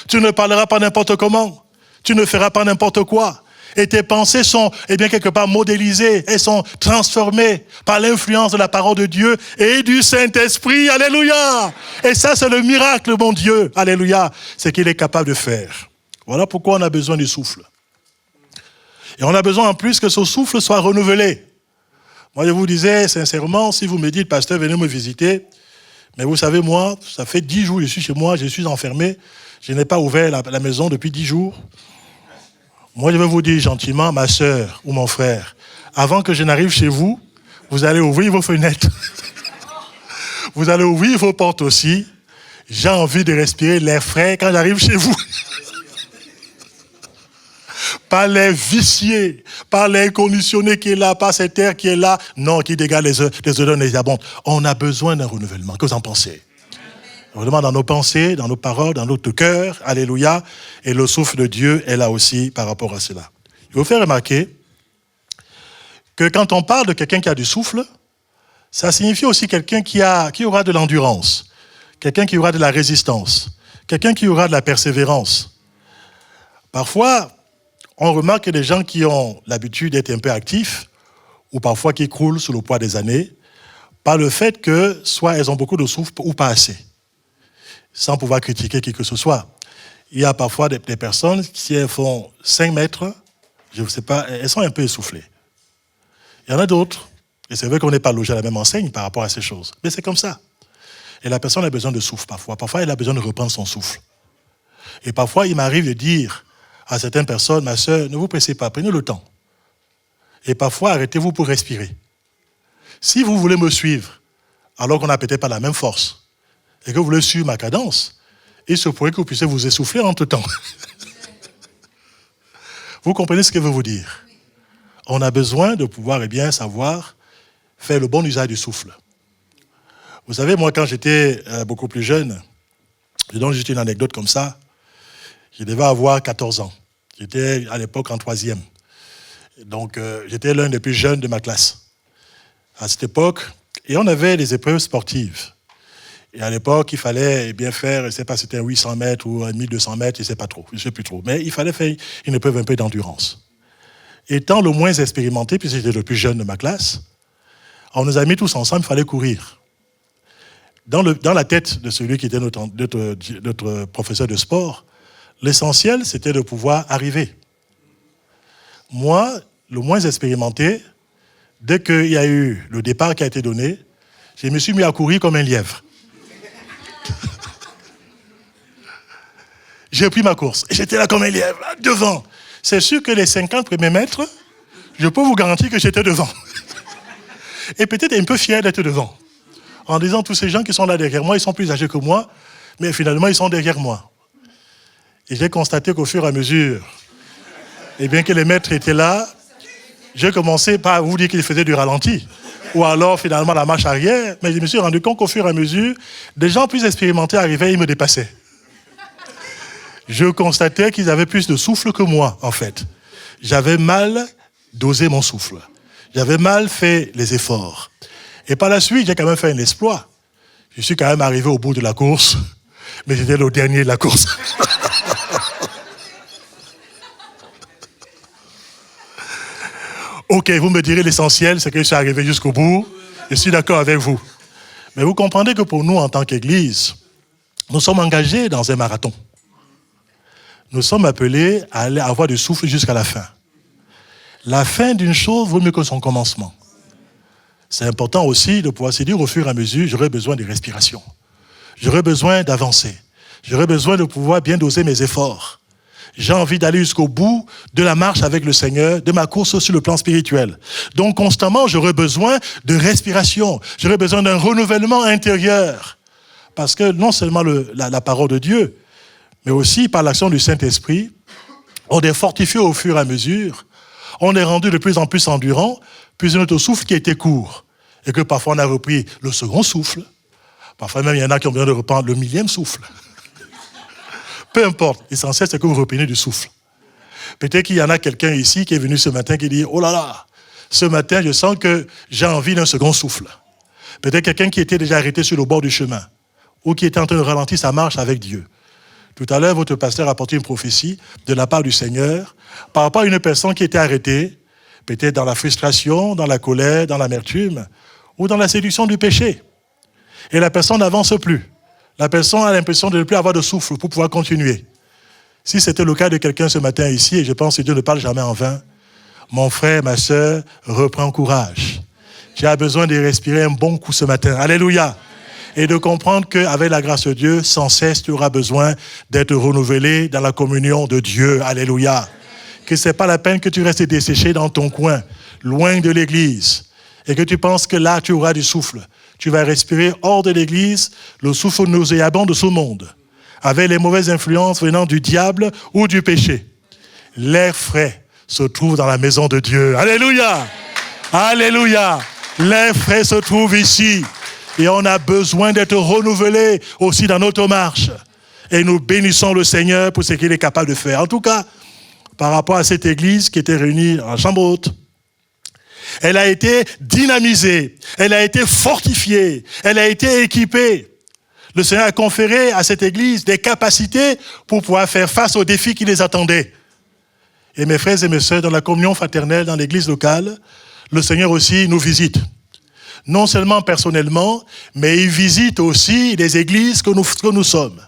Tu ne parleras pas n'importe comment. Tu ne feras pas n'importe quoi. Et tes pensées sont, quelque part modélisées. Elles sont transformées par l'influence de la parole de Dieu et du Saint-Esprit. Alléluia! Et ça, c'est le miracle, mon Dieu. Alléluia! C'est qu'il est capable de faire. Voilà pourquoi on a besoin du souffle. Et on a besoin en plus que ce souffle soit renouvelé. Moi, je vous disais sincèrement, si vous me dites, pasteur, venez me visiter, mais vous savez, moi, ça fait 10 jours que je suis chez moi, je suis enfermé, je n'ai pas ouvert la maison depuis 10 jours. Moi, je vais vous dire gentiment, ma sœur ou mon frère, avant que je n'arrive chez vous, vous allez ouvrir vos fenêtres. Vous allez ouvrir vos portes aussi. J'ai envie de respirer l'air frais quand j'arrive chez vous. Pas l'air vicié, pas l'air conditionné qui est là, pas cet air qui est là, non, qui dégage les odeurs nauséabondes. On a besoin d'un renouvellement. Que vous en pensez? Vraiment dans nos pensées, dans nos paroles, dans notre cœur, alléluia. Et le souffle de Dieu est là aussi par rapport à cela. Je vais vous faire remarquer que quand on parle de quelqu'un qui a du souffle, ça signifie aussi quelqu'un qui aura de l'endurance, quelqu'un qui aura de la résistance, quelqu'un qui aura de la persévérance. Parfois, on remarque que des gens qui ont l'habitude d'être un peu actifs, ou parfois qui croulent sous le poids des années, par le fait que soit elles ont beaucoup de souffle ou pas assez, sans pouvoir critiquer qui que ce soit. Il y a parfois des personnes qui, si elles font 5 mètres, je ne sais pas, elles sont un peu essoufflées. Il y en a d'autres, et c'est vrai qu'on n'est pas logé à la même enseigne par rapport à ces choses, mais c'est comme ça. Et la personne a besoin de souffle parfois. Parfois, elle a besoin de reprendre son souffle. Et parfois, il m'arrive de dire à certaines personnes, ma sœur, ne vous pressez pas, prenez le temps. Et parfois, arrêtez-vous pour respirer. Si vous voulez me suivre, alors qu'on n'a peut-être pas la même force, et que vous voulez suivre ma cadence, il se pourrait que vous puissiez vous essouffler entre-temps. Vous comprenez ce que je veux vous dire? On a besoin de pouvoir savoir faire le bon usage du souffle. Vous savez, moi, quand j'étais beaucoup plus jeune, je donne juste une anecdote comme ça, je devais avoir 14 ans. J'étais à l'époque en 3e. Donc, j'étais l'un des plus jeunes de ma classe. À cette époque, et on avait des épreuves sportives. Et à l'époque, il fallait bien faire, je ne sais pas si c'était 800 mètres ou 1200 mètres, je ne sais pas trop, je ne sais plus trop. Mais il fallait faire une épreuve un peu d'endurance. Étant le moins expérimenté, puisque j'étais le plus jeune de ma classe, on nous a mis tous ensemble, il fallait courir. Dans la tête de celui qui était notre professeur de sport, l'essentiel, c'était de pouvoir arriver. Moi, le moins expérimenté, dès qu'il y a eu le départ qui a été donné, je me suis mis à courir comme un lièvre. J'ai pris ma course. Et j'étais là comme un lièvre, devant. C'est sûr que les 50 premiers mètres, je peux vous garantir que j'étais devant. Et peut-être un peu fier d'être devant. En disant, tous ces gens qui sont là derrière moi, ils sont plus âgés que moi, mais finalement, ils sont derrière moi. Et j'ai constaté qu'au fur et à mesure, et bien que les maîtres étaient là, j'ai commencé par vous dire qu'ils faisaient du ralenti. Ou alors, finalement, la marche arrière. Mais je me suis rendu compte qu'au fur et à mesure, des gens plus expérimentés arrivaient et ils me dépassaient. Je constatais qu'ils avaient plus de souffle que moi, en fait. J'avais mal dosé mon souffle. J'avais mal fait les efforts. Et par la suite, j'ai quand même fait un exploit. Je suis quand même arrivé au bout de la course, mais j'étais le dernier de la course. Ok, vous me direz l'essentiel, c'est que je suis arrivé jusqu'au bout. Je suis d'accord avec vous. Mais vous comprenez que pour nous, en tant qu'Église, nous sommes engagés dans un marathon. Nous sommes appelés à aller avoir du souffle jusqu'à la fin. La fin d'une chose vaut mieux que son commencement. C'est important aussi de pouvoir se dire au fur et à mesure, j'aurai besoin de respiration. J'aurai besoin d'avancer. J'aurai besoin de pouvoir bien doser mes efforts. J'ai envie d'aller jusqu'au bout de la marche avec le Seigneur, de ma course sur le plan spirituel. Donc constamment, j'aurai besoin de respiration. J'aurai besoin d'un renouvellement intérieur. Parce que non seulement la parole de Dieu, mais aussi par l'action du Saint-Esprit, on est fortifié au fur et à mesure. On est rendu de plus en plus endurant, puis notre souffle qui était court. Et que parfois on a repris le second souffle. Parfois même il y en a qui ont besoin de reprendre le 1000e souffle. Peu importe, l'essentiel c'est que vous reprenez du souffle. Peut-être qu'il y en a quelqu'un ici qui est venu ce matin qui dit « Oh là là, ce matin je sens que j'ai envie d'un second souffle. » Peut-être quelqu'un qui était déjà arrêté sur le bord du chemin ou qui était en train de ralentir sa marche avec Dieu. Tout à l'heure, votre pasteur a apporté une prophétie de la part du Seigneur par rapport à une personne qui était arrêtée, peut-être dans la frustration, dans la colère, dans l'amertume ou dans la séduction du péché. Et la personne n'avance plus. La personne a l'impression de ne plus avoir de souffle pour pouvoir continuer. Si c'était le cas de quelqu'un ce matin ici, et je pense que Dieu ne parle jamais en vain, mon frère, ma sœur, reprends courage. Tu as besoin de respirer un bon coup ce matin. Alléluia. Et de comprendre qu'avec la grâce de Dieu, sans cesse, tu auras besoin d'être renouvelé dans la communion de Dieu. Alléluia. Que ce n'est pas la peine que tu restes desséché dans ton coin, loin de l'église, et que tu penses que là, tu auras du souffle. Tu vas respirer hors de l'église le souffle nauséabond de ce monde, avec les mauvaises influences venant du diable ou du péché. L'air frais se trouve dans la maison de Dieu. Alléluia. Alléluia. L'air frais se trouve ici. Et on a besoin d'être renouvelé aussi dans notre marche. Et nous bénissons le Seigneur pour ce qu'il est capable de faire. En tout cas, par rapport à cette église qui était réunie en chambre haute, elle a été dynamisée, elle a été fortifiée, elle a été équipée. Le Seigneur a conféré à cette église des capacités pour pouvoir faire face aux défis qui les attendaient. Et mes frères et mes sœurs, dans la communion fraternelle, dans l'église locale, le Seigneur aussi nous visite. Non seulement personnellement, mais il visite aussi les églises que nous sommes.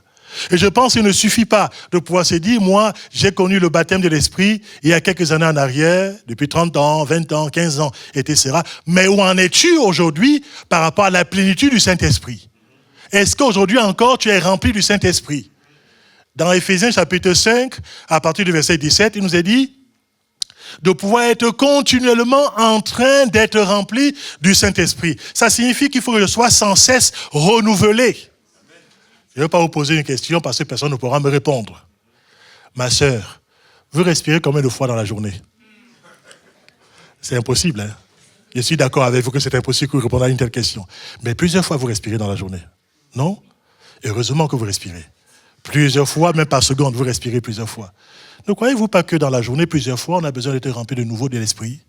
Et je pense qu'il ne suffit pas de pouvoir se dire, moi, j'ai connu le baptême de l'Esprit il y a quelques années en arrière, depuis 30 ans, 20 ans, 15 ans, etc. Mais où en es-tu aujourd'hui par rapport à la plénitude du Saint-Esprit? Est-ce qu'aujourd'hui encore tu es rempli du Saint-Esprit? Dans Éphésiens chapitre 5, à partir du verset 17, il nous est dit de pouvoir être continuellement en train d'être rempli du Saint-Esprit. Ça signifie qu'il faut que je sois sans cesse renouvelé. Je ne vais pas vous poser une question parce que personne ne pourra me répondre. Ma sœur, vous respirez combien de fois dans la journée? C'est impossible, hein? Je suis d'accord avec vous que c'est impossible que vous répondiez à une telle question. Mais plusieurs fois vous respirez dans la journée. Non? Heureusement que vous respirez. Plusieurs fois, même par seconde, vous respirez plusieurs fois. Ne croyez-vous pas que dans la journée, plusieurs fois, on a besoin d'être rempli de nouveau de l'esprit?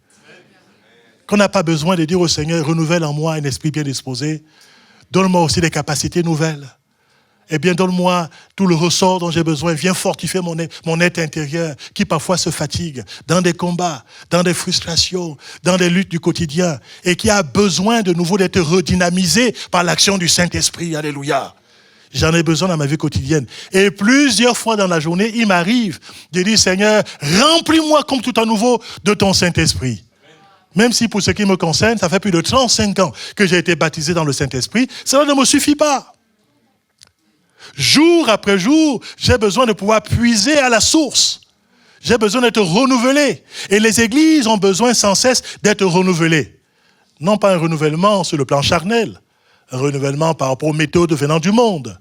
Qu'on n'a pas besoin de dire au Seigneur, renouvelle en moi un esprit bien disposé. Donne-moi aussi des capacités nouvelles. Eh bien, donne-moi tout le ressort dont j'ai besoin. Viens fortifier mon être intérieur qui parfois se fatigue dans des combats, dans des frustrations, dans des luttes du quotidien et qui a besoin de nouveau d'être redynamisé par l'action du Saint-Esprit. Alléluia. J'en ai besoin dans ma vie quotidienne. Et plusieurs fois dans la journée, il m'arrive de dire, Seigneur, remplis-moi comme tout à nouveau de ton Saint-Esprit. Même si pour ce qui me concerne, ça fait plus de 35 ans que j'ai été baptisé dans le Saint-Esprit, cela ne me suffit pas. Jour après jour, j'ai besoin de pouvoir puiser à la source. J'ai besoin d'être renouvelé. Et les églises ont besoin sans cesse d'être renouvelées. Non pas un renouvellement sur le plan charnel, un renouvellement par rapport aux méthodes venant du monde.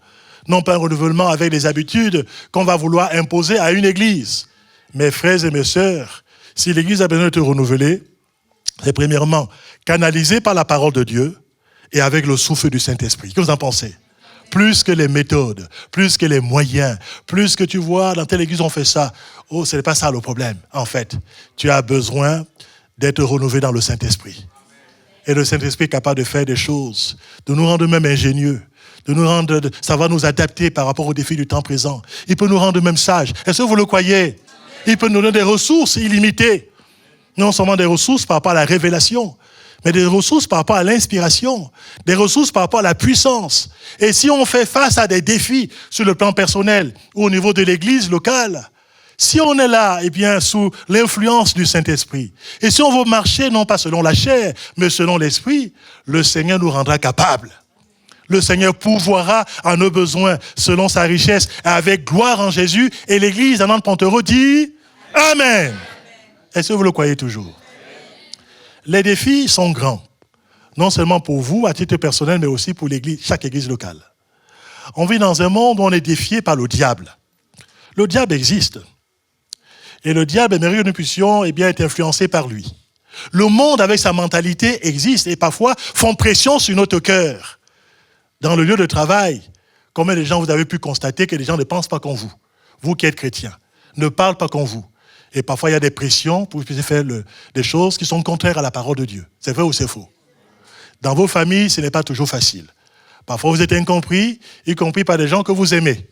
Non pas un renouvellement avec les habitudes qu'on va vouloir imposer à une église. Mes frères et mes sœurs, si l'église a besoin d'être renouvelée, c'est premièrement canalisé par la parole de Dieu et avec le souffle du Saint-Esprit. Que vous en pensez? Plus que les méthodes, plus que les moyens, plus que tu vois, dans telle église on fait ça. Oh, ce n'est pas ça le problème. En fait, tu as besoin d'être renouvelé dans le Saint-Esprit. Et le Saint-Esprit est capable de faire des choses, de nous rendre même ingénieux, ça va nous adapter par rapport aux défis du temps présent. Il peut nous rendre même sages. Est-ce que vous le croyez? Il peut nous donner des ressources illimitées. Non seulement des ressources par rapport à la révélation, mais des ressources par rapport à l'inspiration, des ressources par rapport à la puissance. Et si on fait face à des défis sur le plan personnel ou au niveau de l'église locale, si on est là, eh bien, sous l'influence du Saint-Esprit, et si on veut marcher non pas selon la chair, mais selon l'Esprit, le Seigneur nous rendra capables. Le Seigneur pourvoira à nos besoins selon sa richesse, avec gloire en Jésus, et l'église à Nantes-Pontereau dit Amen. Est-ce que vous le croyez toujours? Les défis sont grands, non seulement pour vous, à titre personnel, mais aussi pour l'église, chaque église locale. On vit dans un monde où on est défié par le diable. Le diable existe. Et le diable aimerait que nous puissions être influencés par lui. Le monde, avec sa mentalité, existe et parfois font pression sur notre cœur. Dans le lieu de travail, combien de gens vous avez pu constater que les gens ne pensent pas comme vous? Vous qui êtes chrétiens, ne parlent pas comme vous. Et parfois, il y a des pressions pour que vous puissiez faire des choses qui sont contraires à la parole de Dieu. C'est vrai ou c'est faux? Dans vos familles, ce n'est pas toujours facile. Parfois, vous êtes incompris, y compris par des gens que vous aimez.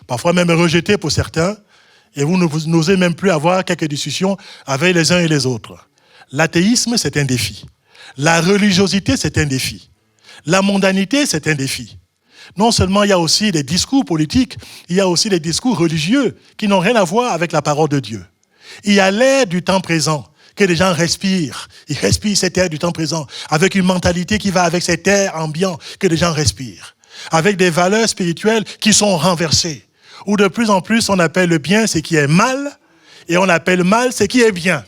Parfois même rejetés pour certains, et vous n'osez même plus avoir quelques discussions avec les uns et les autres. L'athéisme, c'est un défi. La religiosité, c'est un défi. La mondanité, c'est un défi. Non seulement il y a aussi des discours politiques, il y a aussi des discours religieux qui n'ont rien à voir avec la parole de Dieu. Il y a l'air du temps présent que les gens respirent. Ils respirent cet air du temps présent avec une mentalité qui va avec cet air ambiant que les gens respirent. Avec des valeurs spirituelles qui sont renversées. Où de plus en plus on appelle le bien ce qui est mal et on appelle mal ce qui est bien.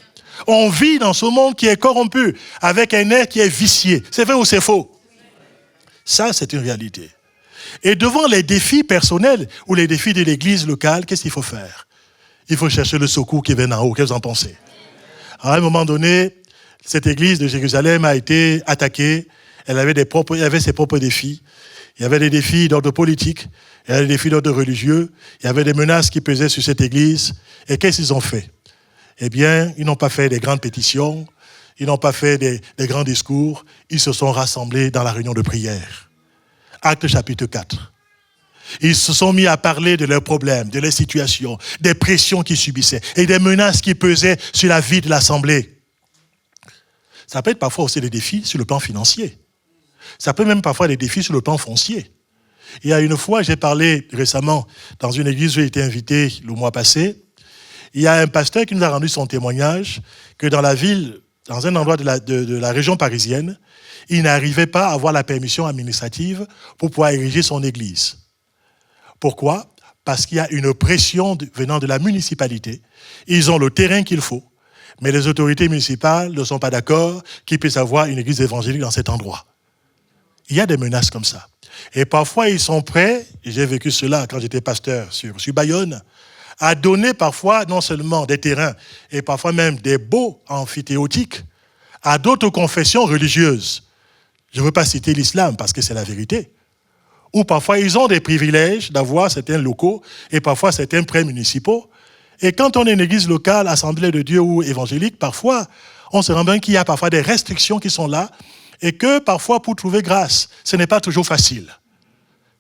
On vit dans ce monde qui est corrompu avec un air qui est vicié. C'est vrai ou c'est faux? Ça, c'est une réalité. Et devant les défis personnels ou les défis de l'église locale, qu'est-ce qu'il faut faire? Il faut chercher le secours qui vient d'en haut. Qu'est-ce que vous en pensez? À un moment donné, cette église de Jérusalem a été attaquée. Elle avait ses propres défis. Il y avait des défis d'ordre politique. Il y avait des défis d'ordre religieux. Il y avait des menaces qui pesaient sur cette église. Et qu'est-ce qu'ils ont fait? Eh bien, ils n'ont pas fait des grandes pétitions. Ils n'ont pas fait des grands discours. Ils se sont rassemblés dans la réunion de prière. Actes chapitre 4. Ils se sont mis à parler de leurs problèmes, de leurs situations, des pressions qu'ils subissaient et des menaces qui pesaient sur la vie de l'Assemblée. Ça peut être parfois aussi des défis sur le plan financier. Ça peut même parfois être des défis sur le plan foncier. Il y a une fois, j'ai parlé récemment dans une église où j'ai été invité le mois passé. Il y a un pasteur qui nous a rendu son témoignage que dans la ville, dans un endroit de la région parisienne, il n'arrivait pas à avoir la permission administrative pour pouvoir ériger son église. Pourquoi ? Parce qu'il y a une pression venant de la municipalité. Ils ont le terrain qu'il faut, mais les autorités municipales ne sont pas d'accord qu'il puisse avoir une église évangélique dans cet endroit. Il y a des menaces comme ça. Et parfois, ils sont prêts, et j'ai vécu cela quand j'étais pasteur sur Bayonne, à donner parfois non seulement des terrains, et parfois même des baux amphithéotiques à d'autres confessions religieuses. Je ne veux pas citer l'islam parce que c'est la vérité. Ou parfois, ils ont des privilèges d'avoir certains locaux et parfois certains prêts municipaux. Et quand on est une église locale, Assemblée de Dieu ou évangélique, parfois, on se rend bien qu'il y a parfois des restrictions qui sont là et que parfois, pour trouver grâce, ce n'est pas toujours facile.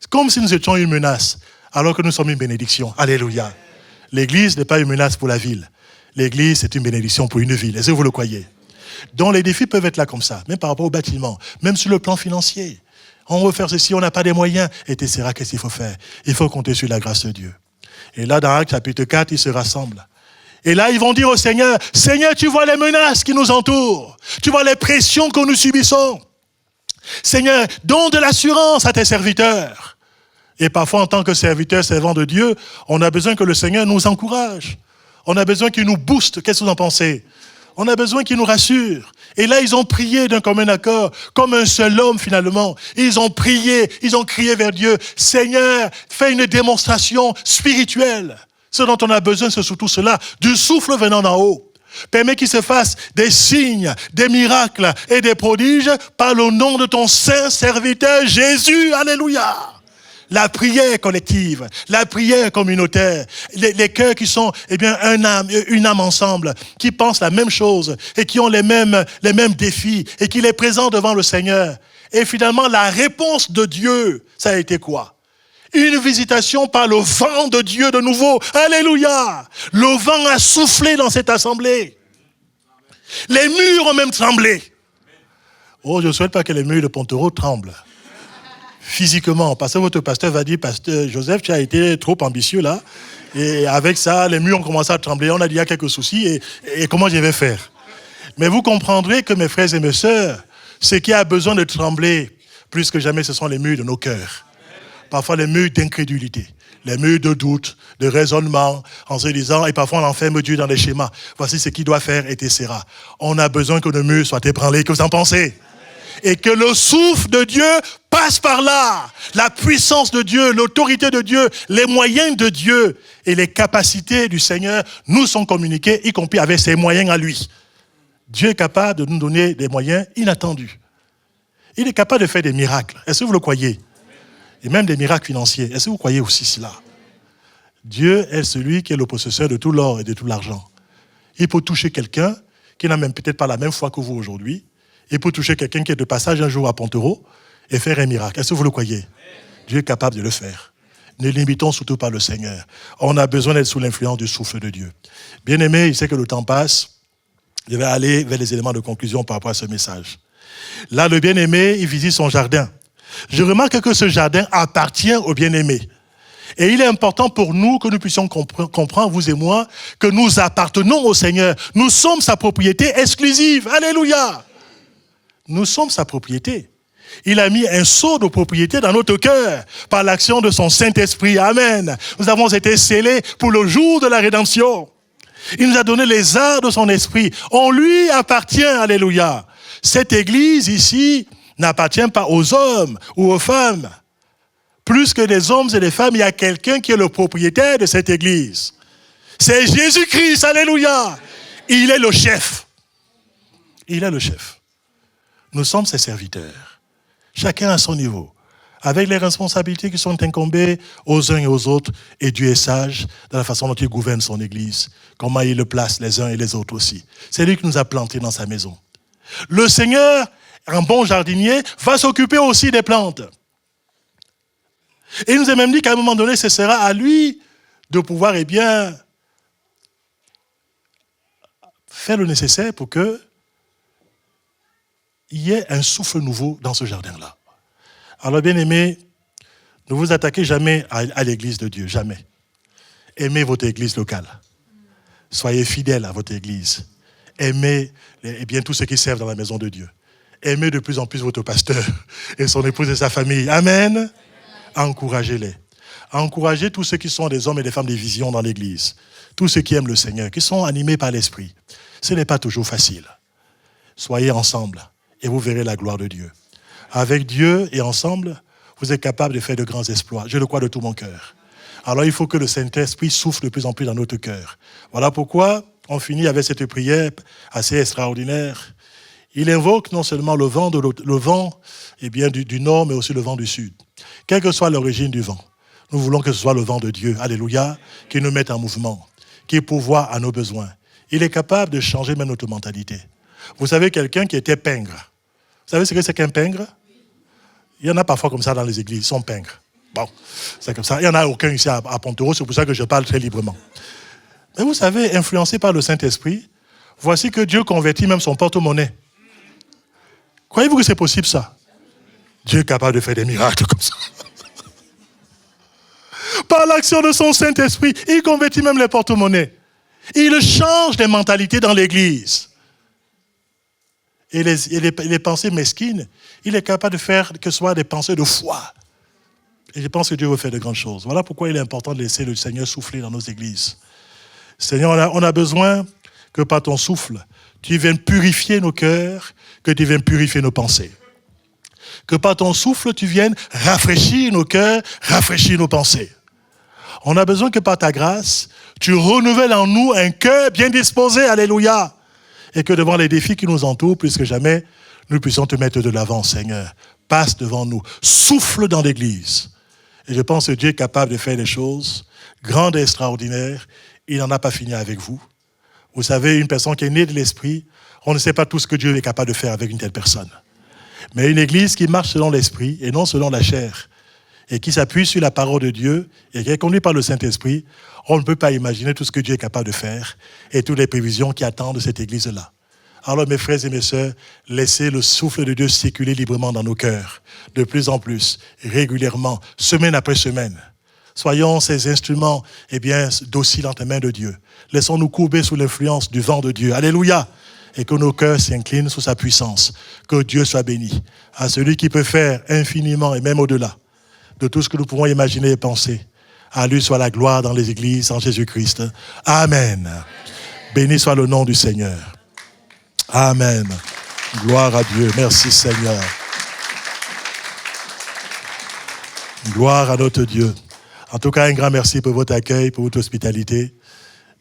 C'est comme si nous étions une menace, alors que nous sommes une bénédiction. Alléluia. L'église n'est pas une menace pour la ville. L'église, c'est une bénédiction pour une ville. Est-ce que vous le croyez ? Donc les défis peuvent être là comme ça, même par rapport au bâtiment, même sur le plan financier. On veut faire ceci, on n'a pas les moyens. Et etc., qu'est-ce qu'il faut faire ? Il faut compter sur la grâce de Dieu. Et là, dans Actes chapitre 4, ils se rassemblent. Et là, ils vont dire au Seigneur, « Seigneur, tu vois les menaces qui nous entourent. Tu vois les pressions que nous subissons. Seigneur, donne de l'assurance à tes serviteurs. » Et parfois, en tant que serviteurs, servants de Dieu, on a besoin que le Seigneur nous encourage. On a besoin qu'il nous booste. Qu'est-ce que vous en pensez ? On a besoin qu'il nous rassure. Et là, ils ont prié d'un commun accord, comme un seul homme finalement. Ils ont prié, ils ont crié vers Dieu. « Seigneur, fais une démonstration spirituelle. » Ce dont on a besoin, c'est surtout cela, du souffle venant d'en haut. Permets qu'il se fasse des signes, des miracles et des prodiges par le nom de ton saint serviteur Jésus. Alléluia. La prière collective, la prière communautaire, les cœurs qui sont une âme ensemble, qui pensent la même chose et qui ont les mêmes défis et qui les présentent devant le Seigneur. Et finalement, la réponse de Dieu, ça a été quoi ? Une visitation par le vent de Dieu de nouveau. Alléluia! Le vent a soufflé dans cette assemblée. Les murs ont même tremblé. Oh, je ne souhaite pas que les murs de Pontereau tremblent. Physiquement, parce que votre pasteur va dire, pasteur Joseph, tu as été trop ambitieux là. Et avec ça, les murs ont commencé à trembler. On a dit, il y a quelques soucis. Et comment je vais faire? Mais vous comprendrez que mes frères et mes sœurs, ce qui a besoin de trembler, plus que jamais, ce sont les murs de nos cœurs. Parfois les murs d'incrédulité, les murs de doute, de raisonnement, en se disant, et parfois on enferme Dieu dans des schémas. Voici ce qu'il doit faire, etc. On a besoin que nos murs soient ébranlés. Que vous en pensez? Et que le souffle de Dieu passe par là. La puissance de Dieu, l'autorité de Dieu, les moyens de Dieu et les capacités du Seigneur nous sont communiqués, y compris avec ses moyens à lui. Dieu est capable de nous donner des moyens inattendus. Il est capable de faire des miracles. Est-ce que vous le croyez? Et même des miracles financiers. Est-ce que vous croyez aussi cela? Dieu est celui qui est le possesseur de tout l'or et de tout l'argent. Il peut toucher quelqu'un qui n'a même peut-être pas la même foi que vous aujourd'hui. Il peut toucher quelqu'un qui est de passage un jour à Pontereau et faire un miracle. Est-ce que vous le croyez? Dieu est capable de le faire. Ne limitons surtout pas le Seigneur. On a besoin d'être sous l'influence du souffle de Dieu. Bien-aimé, il sait que le temps passe. Je vais aller vers les éléments de conclusion par rapport à ce message. Là, le bien-aimé, il visite son jardin. Je remarque que ce jardin appartient au bien-aimé. Et il est important pour nous que nous puissions comprendre, vous et moi, que nous appartenons au Seigneur. Nous sommes sa propriété exclusive. Alléluia! Nous sommes sa propriété. Il a mis un sceau de propriété dans notre cœur par l'action de son Saint-Esprit. Amen. Nous avons été scellés pour le jour de la rédemption. Il nous a donné les arts de son esprit. On lui appartient. Alléluia. Cette église ici n'appartient pas aux hommes ou aux femmes. Plus que des hommes et des femmes, il y a quelqu'un qui est le propriétaire de cette église. C'est Jésus-Christ, alléluia. Il est le chef. Il est le chef. Nous sommes ses serviteurs. Chacun à son niveau. Avec les responsabilités qui sont incombées aux uns et aux autres. Et Dieu est sage dans la façon dont il gouverne son église. Comment il le place les uns et les autres aussi. C'est lui qui nous a plantés dans sa maison. Le Seigneur, un bon jardinier, va s'occuper aussi des plantes. Et il nous a même dit qu'à un moment donné, ce sera à lui de pouvoir, faire le nécessaire pour qu'il y ait un souffle nouveau dans ce jardin-là. Alors, bien-aimés, ne vous attaquez jamais à l'église de Dieu, jamais. Aimez votre église locale. Soyez fidèles à votre église. Aimez tous ceux qui servent dans la maison de Dieu. Aimez de plus en plus votre pasteur et son épouse et sa famille. Amen. Encouragez-les. Encouragez tous ceux qui sont des hommes et des femmes de vision dans l'église. Tous ceux qui aiment le Seigneur, qui sont animés par l'Esprit. Ce n'est pas toujours facile. Soyez ensemble et vous verrez la gloire de Dieu. Avec Dieu et ensemble, vous êtes capable de faire de grands exploits. Je le crois de tout mon cœur. Alors il faut que le Saint-Esprit souffle de plus en plus dans notre cœur. Voilà pourquoi on finit avec cette prière assez extraordinaire. Il invoque non seulement le vent, du nord, mais aussi le vent du sud. Quelle que soit l'origine du vent, nous voulons que ce soit le vent de Dieu, alléluia, qui nous mette en mouvement, qui pourvoit à nos besoins. Il est capable de changer même notre mentalité. Vous savez, quelqu'un qui était pingre. Vous savez ce que c'est qu'un pingre? Il y en a parfois comme ça dans les églises, ils sont pingres. Bon, c'est comme ça. Il n'y en a aucun ici à Pontereau, c'est pour ça que je parle très librement. Mais vous savez, influencé par le Saint-Esprit, voici que Dieu convertit même son porte-monnaie. Croyez-vous que c'est possible ça? Dieu est capable de faire des miracles comme ça. Par l'action de son Saint-Esprit, il convertit même les porte-monnaies. Il change les mentalités dans l'église. Et les pensées mesquines, il est capable de faire que ce soit des pensées de foi. Et je pense que Dieu veut faire de grandes choses. Voilà pourquoi il est important de laisser le Seigneur souffler dans nos églises. Seigneur, on a besoin que par ton souffle, tu viennes purifier nos cœurs, que tu viennes purifier nos pensées. Que par ton souffle, tu viennes rafraîchir nos cœurs, rafraîchir nos pensées. On a besoin que par ta grâce, tu renouvelles en nous un cœur bien disposé, alléluia. Et que devant les défis qui nous entourent, plus que jamais, nous puissions te mettre de l'avant, Seigneur. Passe devant nous, souffle dans l'église. Et je pense que Dieu est capable de faire des choses grandes et extraordinaires. Il n'en a pas fini avec vous. Vous savez, une personne qui est née de l'Esprit, on ne sait pas tout ce que Dieu est capable de faire avec une telle personne. Mais une église qui marche selon l'Esprit et non selon la chair, et qui s'appuie sur la parole de Dieu et qui est conduite par le Saint-Esprit, on ne peut pas imaginer tout ce que Dieu est capable de faire et toutes les prévisions qui attendent cette église-là. Alors mes frères et mes sœurs, laissez le souffle de Dieu circuler librement dans nos cœurs, de plus en plus, régulièrement, semaine après semaine. Soyons ces instruments, dociles entre les mains de Dieu. Laissons-nous courber sous l'influence du vent de Dieu. Alléluia! Et que nos cœurs s'inclinent sous sa puissance. Que Dieu soit béni. À celui qui peut faire infiniment et même au-delà de tout ce que nous pouvons imaginer et penser. À lui soit la gloire dans les églises en Jésus-Christ. Amen. Béni soit le nom du Seigneur. Amen. Gloire à Dieu. Merci Seigneur. Gloire à notre Dieu. En tout cas, un grand merci pour votre accueil, pour votre hospitalité.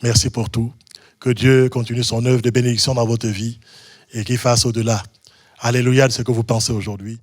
Merci pour tout. Que Dieu continue son œuvre de bénédiction dans votre vie et qu'il fasse au-delà. Alléluia de ce que vous pensez aujourd'hui.